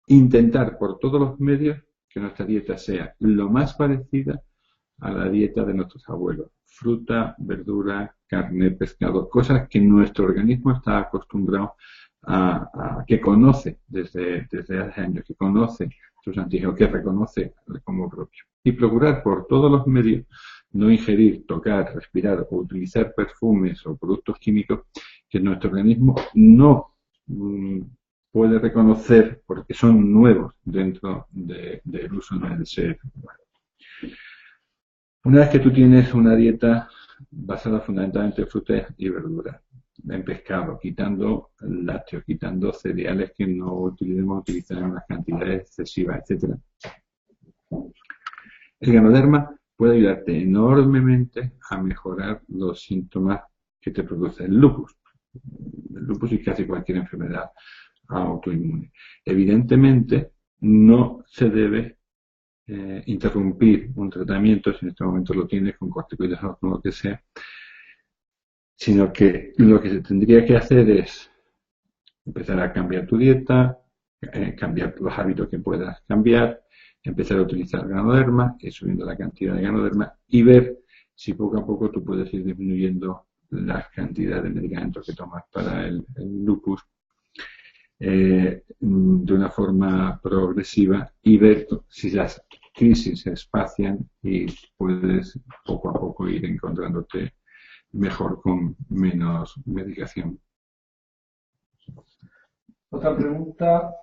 intentar por todos los medios que nuestra dieta sea lo más parecida a la dieta de nuestros abuelos. Fruta, verdura, carne, pescado, cosas que nuestro organismo está acostumbrado que conoce desde hace años, que conoce sus antígenos, que reconoce como propio. Y procurar por todos los medios no ingerir, tocar, respirar o utilizar perfumes o productos químicos que nuestro organismo no puede reconocer porque son nuevos dentro del uso del ser humano. Una vez que tú tienes una dieta basada fundamentalmente en frutas y verduras, en pescado, quitando lácteos, quitando cereales que no debemos utilizar en unas cantidades excesivas, etc. El Ganoderma puede ayudarte enormemente a mejorar los síntomas que te produce el lupus. El lupus y casi cualquier enfermedad autoinmune. Evidentemente, no se debe interrumpir un tratamiento, si en este momento lo tienes con corticoides o con lo que sea, sino que lo que se tendría que hacer es empezar a cambiar tu dieta, cambiar los hábitos que puedas cambiar, empezar a utilizar Ganoderma, ir subiendo la cantidad de Ganoderma y ver si poco a poco tú puedes ir disminuyendo la cantidad de medicamentos que tomas para el lupus de una forma progresiva y ver si las crisis se espacian y puedes poco a poco ir encontrándote mejor con menos medicación. Otra pregunta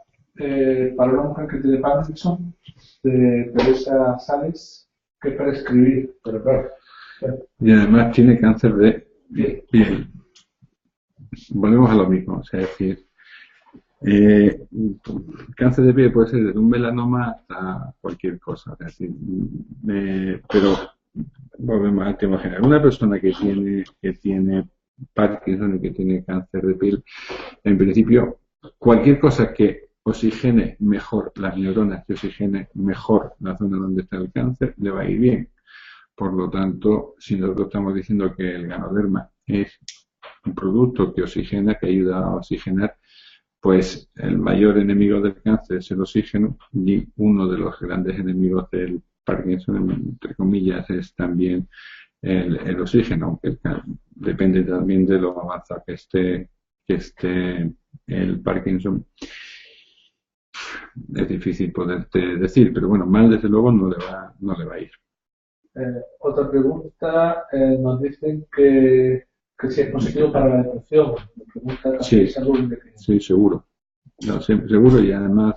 para una mujer que tiene Parkinson, de Teresa Sales, ¿qué prescribir? Pero claro. Y además tiene cáncer de piel. Volvemos a lo mismo, o sea, es decir, cáncer de piel puede ser desde un melanoma hasta cualquier cosa, es decir, pero volvemos al tema general. Una persona que tiene Parkinson y que tiene cáncer de piel, en principio, cualquier cosa que oxigene mejor las neuronas, que oxigene mejor la zona donde está el cáncer, le va a ir bien. Por lo tanto, si nosotros estamos diciendo que el Ganoderma es un producto que oxigena, que ayuda a oxigenar, pues el mayor enemigo del cáncer es el oxígeno y uno de los grandes enemigos del Parkinson, entre comillas, es también el oxígeno, aunque depende también de lo avanzado que esté que esté el Parkinson, es difícil poderte decir, pero bueno, mal desde luego no le va a ir. Otra pregunta, nos dicen que si es positivo para la depresión. Me pregunta Sí, Salud de que sí, seguro. No, seguro, y además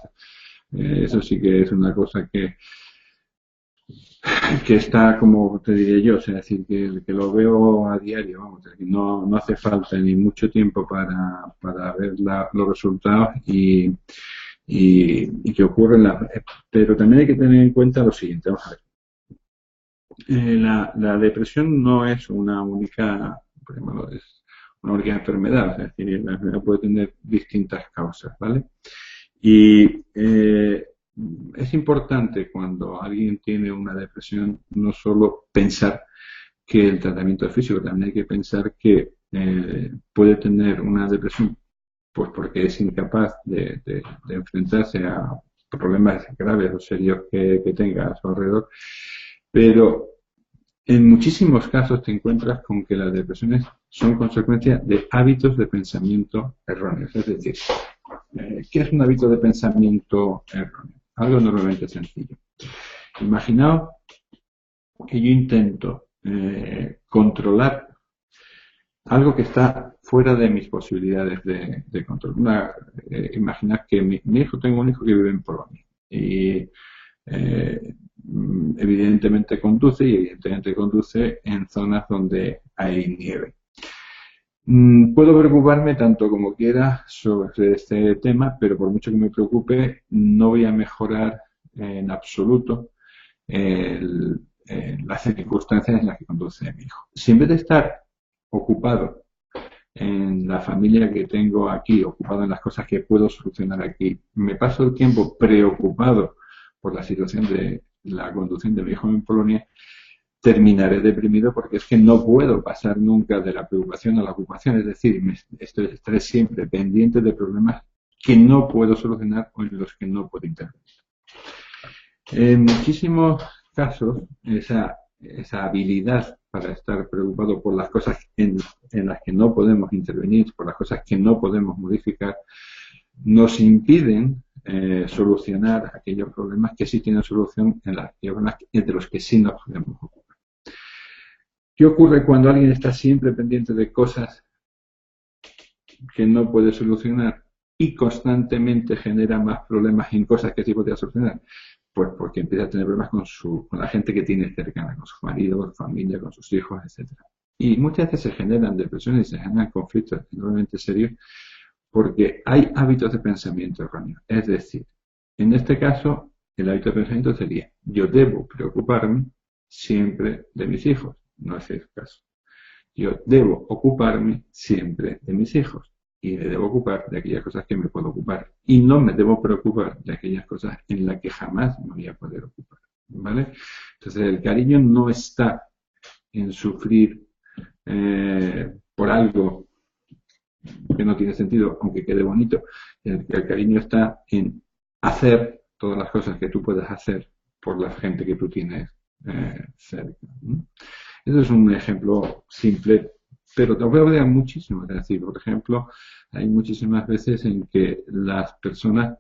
eso sí que es una cosa que está, como te diré yo, o sea, es decir, que lo veo a diario, vamos, que no hace falta ni mucho tiempo para ver los resultados y que ocurre pero también hay que tener en cuenta lo siguiente, vamos a ver. La depresión no es una única, por ejemplo, es una única enfermedad, es decir, la enfermedad puede tener distintas causas, ¿vale? Y es importante cuando alguien tiene una depresión no solo pensar que el tratamiento es físico, también hay que pensar que puede tener una depresión pues porque es incapaz de enfrentarse a problemas graves o serios que tenga a su alrededor, pero en muchísimos casos te encuentras con que las depresiones son consecuencia de hábitos de pensamiento erróneos. Es decir, ¿qué es un hábito de pensamiento erróneo? Algo normalmente sencillo. Imaginaos que yo intento controlar algo que está fuera de mis posibilidades de control. Imaginad que tengo un hijo que vive en Polonia y evidentemente conduce y evidentemente conduce en zonas donde hay nieve. Puedo preocuparme tanto como quiera sobre este tema, pero por mucho que me preocupe, no voy a mejorar en absoluto las circunstancias en las que conduce mi hijo. Si en vez de estar ocupado en la familia que tengo aquí, ocupado en las cosas que puedo solucionar aquí, me paso el tiempo preocupado por la situación de la conducción de mi hijo en Polonia, terminaré deprimido porque es que no puedo pasar nunca de la preocupación a la ocupación, es decir, estaré siempre pendiente de problemas que no puedo solucionar o en los que no puedo intervenir. En muchísimos casos, esa habilidad para estar preocupado por las cosas en las que no podemos intervenir, por las cosas que no podemos modificar, nos impiden solucionar aquellos problemas que sí tienen solución entre los que sí nos podemos ocupar. ¿Qué ocurre cuando alguien está siempre pendiente de cosas que no puede solucionar y constantemente genera más problemas en cosas que sí podría solucionar? Pues porque empieza a tener problemas con la gente que tiene cercana, con su marido, con su familia, con sus hijos, etcétera. Y muchas veces se generan depresiones y se generan conflictos enormemente serios porque hay hábitos de pensamiento erróneos. Es decir, en este caso, el hábito de pensamiento sería: yo debo preocuparme siempre de mis hijos. No es el caso. Yo debo ocuparme siempre de mis hijos y me debo ocupar de aquellas cosas que me puedo ocupar y no me debo preocupar de aquellas cosas en las que jamás me voy a poder ocupar, ¿vale? Entonces el cariño no está en sufrir por algo que no tiene sentido, aunque quede bonito. El cariño está en hacer todas las cosas que tú puedes hacer por la gente que tú tienes cerca, ¿no? Eso es un ejemplo simple, pero te voy a hablar muchísimo. Es decir, por ejemplo, hay muchísimas veces en que las personas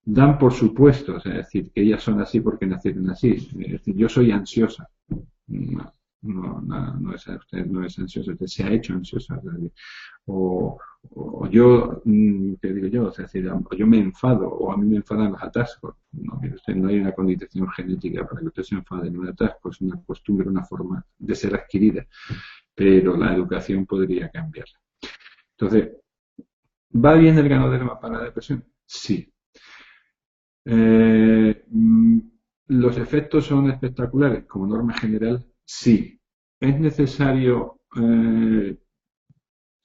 dan por supuesto, es decir, que ellas son así porque nacieron así. Es decir, yo soy ansiosa. No es, usted no es ansiosa, usted se ha hecho ansiosa. Es decir, o yo, ¿qué digo yo? Es decir, o yo me enfado, o a mí me enfadan los atascos. No, mire usted, no hay una condición genética para que usted se enfade en un atasco, es una costumbre, una forma de ser adquirida, pero la educación podría cambiarla. Entonces, ¿va bien el ganoderma para la depresión? Sí. ¿Los efectos son espectaculares? Como norma general, sí. ¿Es necesario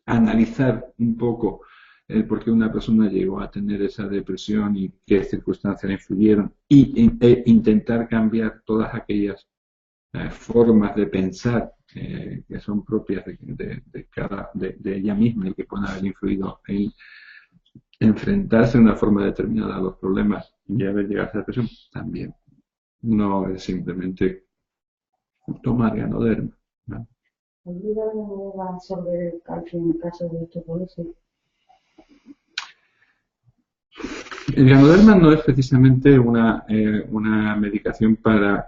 analizar un poco el por qué una persona llegó a tener esa depresión y qué circunstancias le influyeron e intentar cambiar todas aquellas formas de pensar que son propias de ella misma y que pueden haber influido en enfrentarse de una forma determinada a los problemas y haber llegado a esa depresión? También. No es simplemente tomar ganoderma, ¿no? ¿Podría hablar sobre el calcio en caso de osteoporosis? El ganoderma no es precisamente una medicación bueno,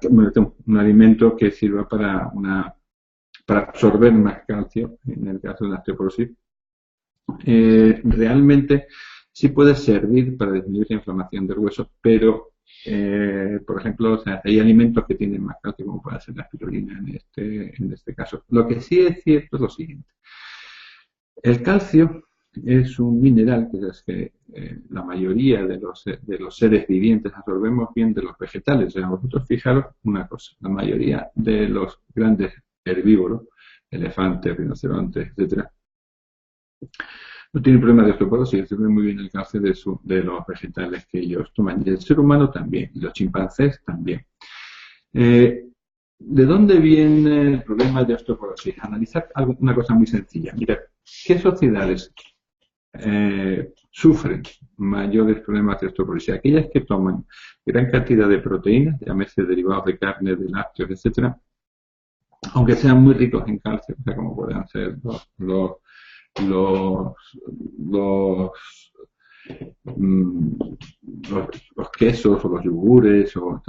un alimento que sirva para absorber más calcio, en el caso de la osteoporosis. Realmente sí puede servir para disminuir la inflamación del hueso, pero, por ejemplo, o sea, hay alimentos que tienen más calcio, como puede ser la espirulina en este caso. Lo que sí es cierto es lo siguiente. El calcio es un mineral que la mayoría de los seres vivientes absorbemos bien de los vegetales. O sea, vosotros fijaros una cosa, la mayoría de los grandes herbívoros, elefantes, rinocerontes, etcétera, no tienen problema de osteoporosis, absorben muy bien el calcio de los vegetales que ellos toman. Y el ser humano también, y los chimpancés también. ¿De dónde viene el problema de osteoporosis? Analizar una cosa muy sencilla. Mira, ¿qué sociedades sufren mayores problemas de osteoporosis? Aquellas que toman gran cantidad de proteínas, llámese derivados de carne, de lácteos, etcétera, aunque sean muy ricos en calcio, o sea, como puedan ser los, los, mm, los quesos o los yogures o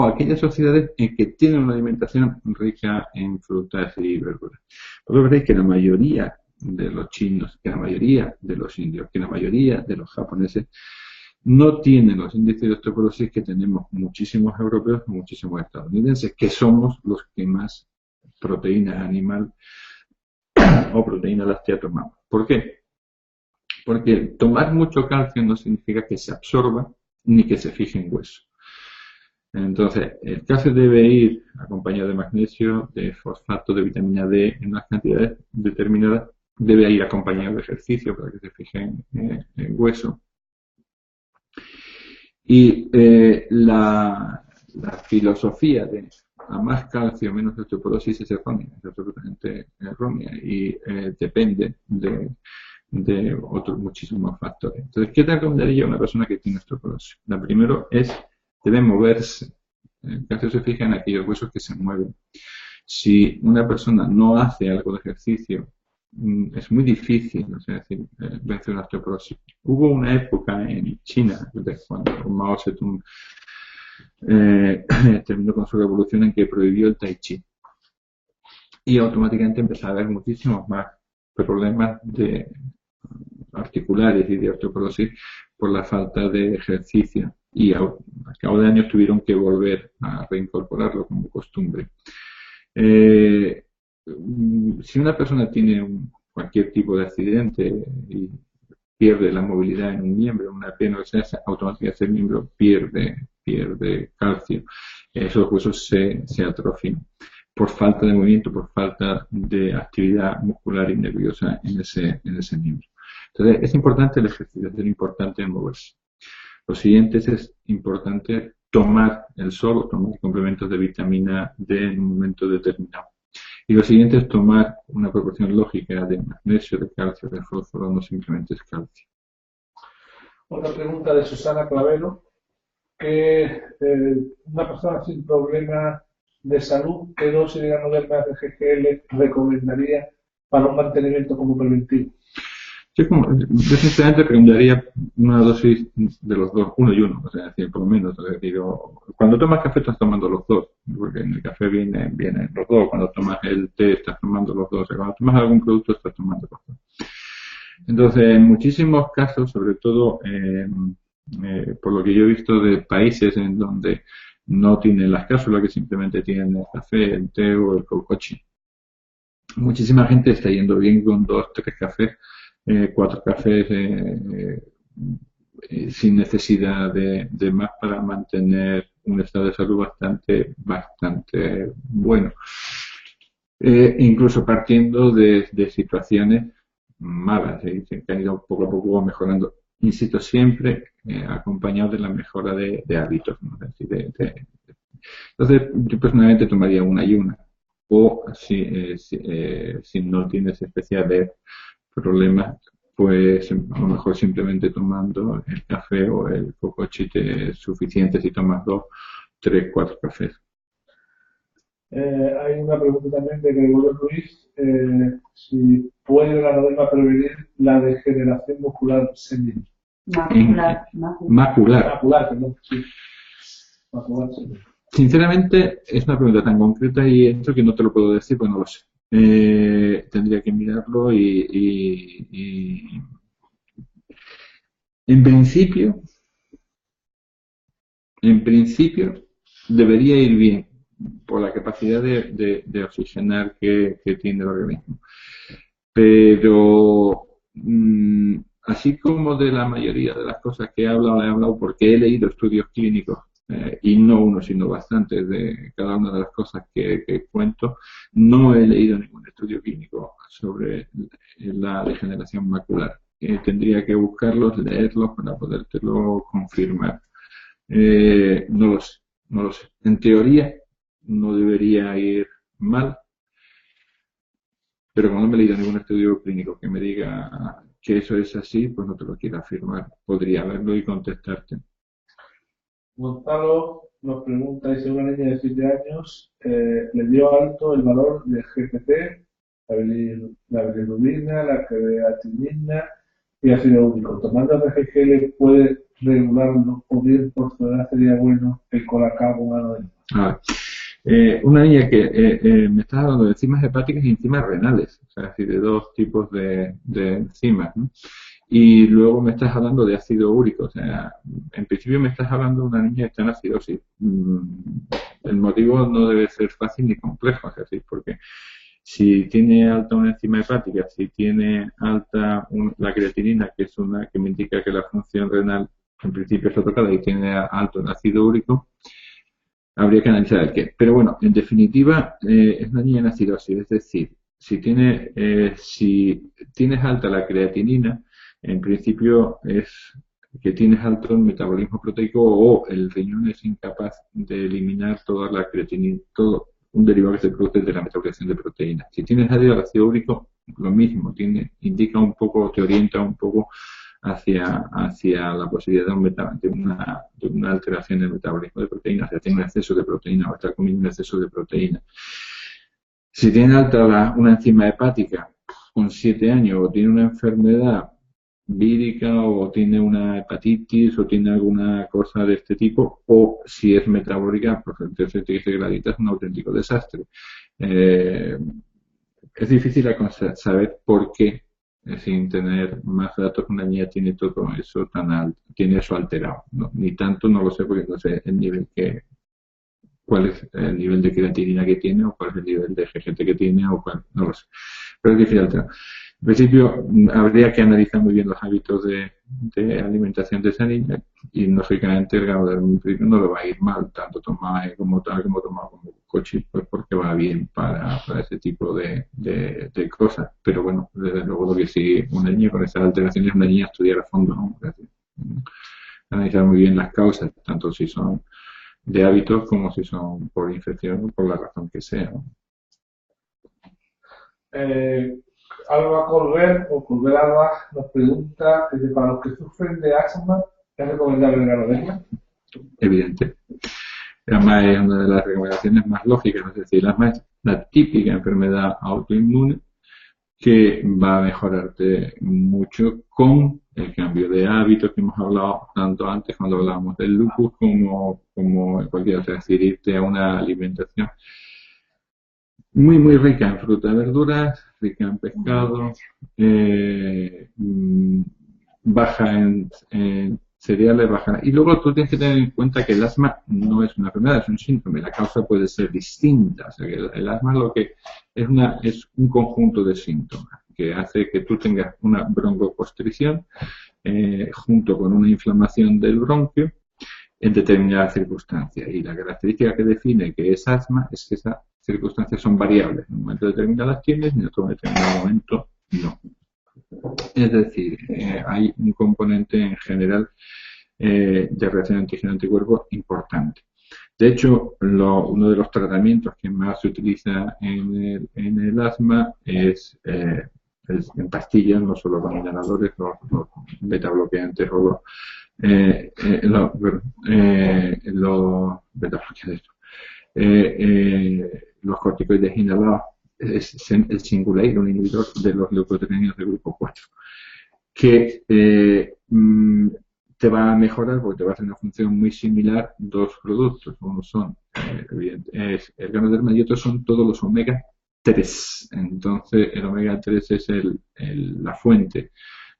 aquellas sociedades en que tienen una alimentación rica en frutas y verduras. Vosotros veréis que la mayoría de los chinos, que la mayoría de los indios, que la mayoría de los japoneses no tienen los índices de osteoporosis que tenemos muchísimos europeos y muchísimos estadounidenses, que somos los que más proteína animal o proteína láctea tomamos. ¿Por qué? Porque tomar mucho calcio no significa que se absorba ni que se fije en hueso. Entonces, el calcio debe ir acompañado de magnesio, de fosfato, de vitamina D en unas cantidades determinadas. Debe ir acompañado de ejercicio para que se fije en hueso. Y la filosofía de a más calcio, menos osteoporosis es errónea, es absolutamente errónea y depende de otros muchísimos factores. Entonces, ¿qué te recomendaría a una persona que tiene osteoporosis? La primero es, debe moverse. El calcio se fija en aquellos huesos que se mueven. Si una persona no hace algo de ejercicio, es muy difícil, o sea, vencer una osteoporosis. Hubo una época en China, cuando Mao Zedong terminó con su revolución, en que prohibió el tai chi. Y automáticamente empezó a haber muchísimos más problemas articulares y de osteoporosis por la falta de ejercicio. Y al cabo de años tuvieron que volver a reincorporarlo como costumbre. Si una persona tiene cualquier tipo de accidente y pierde la movilidad en un miembro, en una pierna, automáticamente ese miembro pierde calcio. Esos huesos se atrofian por falta de movimiento, por falta de actividad muscular y nerviosa en ese miembro. Entonces, es importante el ejercicio, es importante el moverse. Lo siguiente es importante tomar el sol o tomar complementos de vitamina D en un momento determinado. Y lo siguiente es tomar una proporción lógica de magnesio, de calcio, de fósforo, no simplemente es calcio. Otra pregunta de Susana Clavero, que una persona sin problema de salud, ¿qué dosis de ganoderma RGGL recomendaría para un mantenimiento como preventivo? Yo sinceramente recomendaría una dosis de los dos, uno y uno, o sea, por lo menos. Es decir, cuando tomas café estás tomando los dos, porque en el café vienen los dos, cuando tomas el té estás tomando los dos, o sea, cuando tomas algún producto estás tomando los dos. Entonces, en muchísimos casos, sobre todo por lo que yo he visto de países en donde no tienen las cápsulas, que simplemente tienen el café, el té o el kokochi, muchísima gente está yendo bien con 2, 3 cafés, 4 cafés sin necesidad de más para mantener un estado de salud bastante bueno. Incluso partiendo de situaciones malas, que han ido poco a poco mejorando. Insisto, siempre acompañado de la mejora de hábitos, ¿no? Entonces, yo personalmente tomaría una y una. O si no tienes especiales problemas, pues a lo mejor simplemente tomando el café o el kokochi es suficiente si tomas 2, 3, 4 cafés. Hay una pregunta también de Gregorio Ruiz, si puede la ganoderma prevenir la degeneración muscular senil. Macular. Macular, perdón, sí. Macular, sí. Sinceramente, es una pregunta tan concreta y esto que no te lo puedo decir, pues no lo sé. Tendría que mirarlo y en principio, debería ir bien por la capacidad de oxigenar que tiene el organismo. Pero así como de la mayoría de las cosas que he hablado porque he leído estudios clínicos, y no uno, sino bastantes de cada una de las cosas que cuento, no he leído ningún estudio clínico sobre la degeneración macular. Tendría que buscarlos, leerlos para podértelo confirmar. No lo sé, no lo sé. En teoría no debería ir mal, pero como no me he leído ningún estudio clínico que me diga que eso es así, pues no te lo quiero afirmar. Podría verlo y contestarte. Gonzalo nos pregunta, dice, una niña de 7 años le dio alto el valor de GPT, la bilirrubina, la creatinina y ácido úrico. ¿Tomando RGGL puede regularlo o bien por su edad sería bueno el colacao humano? Una niña que me estás hablando de enzimas hepáticas y enzimas renales, o sea, es decir, de dos tipos de enzimas, ¿no? Y luego me estás hablando de ácido úrico, o sea, en principio me estás hablando de una niña que está en acidosis. El motivo no debe ser fácil ni complejo, es decir, porque si tiene alta una enzima hepática, si tiene alta la creatinina, que es una que me indica que la función renal en principio está tocada y tiene alto el ácido úrico, habría que analizar el qué. Pero bueno, en definitiva, es una niña en acidosis, es decir, si tienes alta la creatinina, en principio es que tienes alto el metabolismo proteico o el riñón es incapaz de eliminar toda la creatinina, todo un derivado que se produce de la metabolización de proteínas. Si tienes alto ácido úrico, lo mismo, indica un poco, te orienta un poco hacia la posibilidad de una alteración en el metabolismo de proteínas, o sea, tiene un exceso de proteína o está comiendo un exceso de proteína. Si tiene alta una enzima hepática con 7 años o tiene una enfermedad vírica o tiene una hepatitis o tiene alguna cosa de este tipo, o si es metabólica, pues entonces te dice que la dieta es un auténtico desastre. Es difícil saber por qué, sin tener más datos, una niña tiene todo eso tan alto, tiene eso alterado, ¿no? Ni tanto no lo sé porque no sé cuál es el nivel de creatinina que tiene o cuál es el nivel de GGT que tiene o cuál, no lo sé. Pero es difícil alterar. En principio, habría que analizar muy bien los hábitos de alimentación de esa niña y lógicamente el grado de nutrición no le va a ir mal, tanto tomar como tomar como coche, pues porque va bien para ese tipo de cosas. Pero bueno, desde luego lo que sí, una niña con esas alteraciones, una niña estudiar a fondo, ¿no? Es decir, analizar muy bien las causas, tanto si son de hábitos como si son por infección o por la razón que sea, ¿no? Alba Colbert Alba nos pregunta, para los que sufren de asma, ¿es recomendable el ganoderma? Evidente. El asma es una de las recomendaciones más lógicas, es decir, el asma es la típica enfermedad autoinmune que va a mejorarte mucho con el cambio de hábitos que hemos hablado tanto antes cuando hablábamos del lupus como en cualquier otra, es decir, irte a una alimentación muy rica en fruta y verduras, rica en pescado, baja en cereales, baja. Y luego tú tienes que tener en cuenta que el asma no es una enfermedad, es un síntoma y la causa puede ser distinta. O sea, que el asma lo que es un conjunto de síntomas que hace que tú tengas una broncoconstricción junto con una inflamación del bronquio en determinadas circunstancias. Y la característica que define que es asma es que esas circunstancias son variables. En un momento determinado las tienes y en otro determinado momento no. Es decir, hay un componente en general de reacción antígeno-anticuerpo importante. De hecho, uno de los tratamientos que más se utiliza en el asma es en pastillas, no solo los inhaladores, los beta bloqueantes o los corticoides inhalados, es el Singulair, un inhibidor de los leucotrieninos del grupo 4, que mm, te va a mejorar porque te va a hacer una función muy similar dos productos. Uno son es el ganoderma y otros son todos los omega 3. Entonces, el omega 3 es la fuente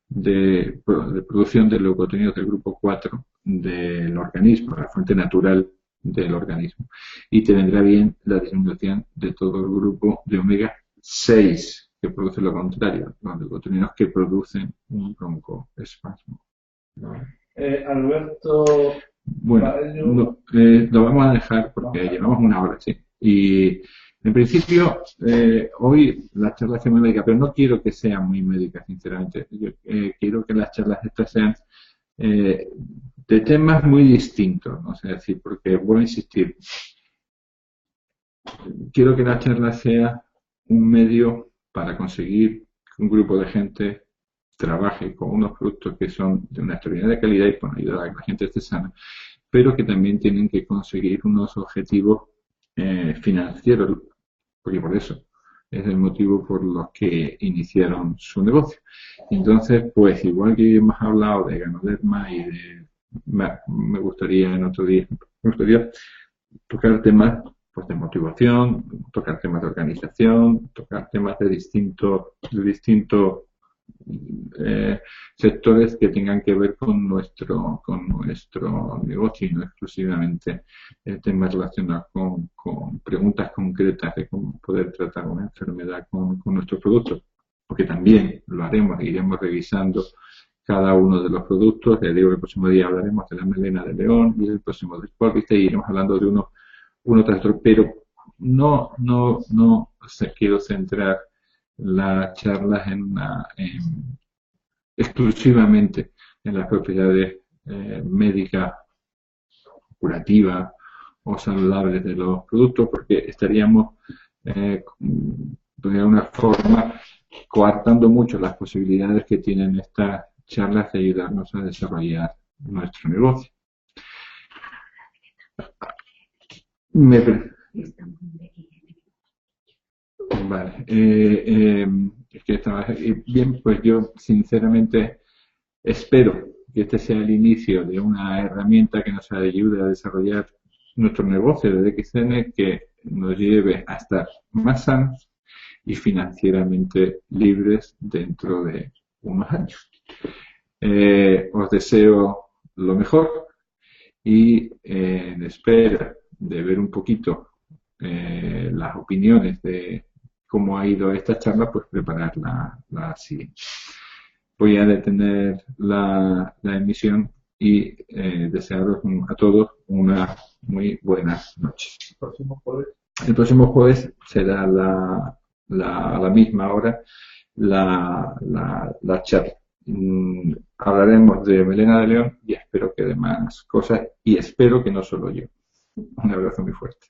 de producción de leucotenidos del grupo 4 del organismo, la fuente natural del organismo. Y te vendrá bien la disminución de todo el grupo de omega 6, que produce lo contrario, los leucotenidos que producen un broncoespasmo. Alberto Bueno, Baello. lo vamos a dejar porque llevamos una hora, sí. Y en principio, hoy las charlas son muy médicas, pero no quiero que sean muy médicas, sinceramente. Yo quiero que las charlas estas sean de temas muy distintos, ¿no? O sea, decir, porque voy a insistir, quiero que la charla sea un medio para conseguir que un grupo de gente trabaje con unos productos que son de una extraordinaria calidad y con ayudar a que la gente esté sana, pero que también tienen que conseguir unos objetivos financieros, porque por eso es el motivo por los que iniciaron su negocio. Entonces, pues igual que hemos hablado de Ganoderma y me gustaría en otro día, me gustaría tocar temas pues de motivación, tocar temas de organización, tocar temas de distintos sectores que tengan que ver con nuestro negocio y no exclusivamente temas relacionados con preguntas concretas de cómo poder tratar una enfermedad con nuestros productos, porque también lo haremos, iremos revisando cada uno de los productos. Ya digo, el próximo día hablaremos de la melena de león y el próximo del Cordyceps y iremos hablando de uno tras otro, pero no quiero centrar las charlas exclusivamente en las propiedades médicas, curativas o saludables de los productos, porque estaríamos de alguna forma coartando mucho las posibilidades que tienen estas charlas de ayudarnos a desarrollar nuestro negocio. Vale. Es que estaba bien, pues yo sinceramente espero que este sea el inicio de una herramienta que nos ayude a desarrollar nuestro negocio de DXN, que nos lleve a estar más sanos y financieramente libres dentro de unos años. Os deseo lo mejor y en espera de ver un poquito las opiniones de cómo ha ido esta charla, pues preparar la siguiente. Voy a detener la emisión y desearos a todos una muy buenas noches. El próximo jueves será a la misma hora la charla. Hablaremos de melena de león y espero que de más cosas y espero que no solo yo. Un abrazo muy fuerte.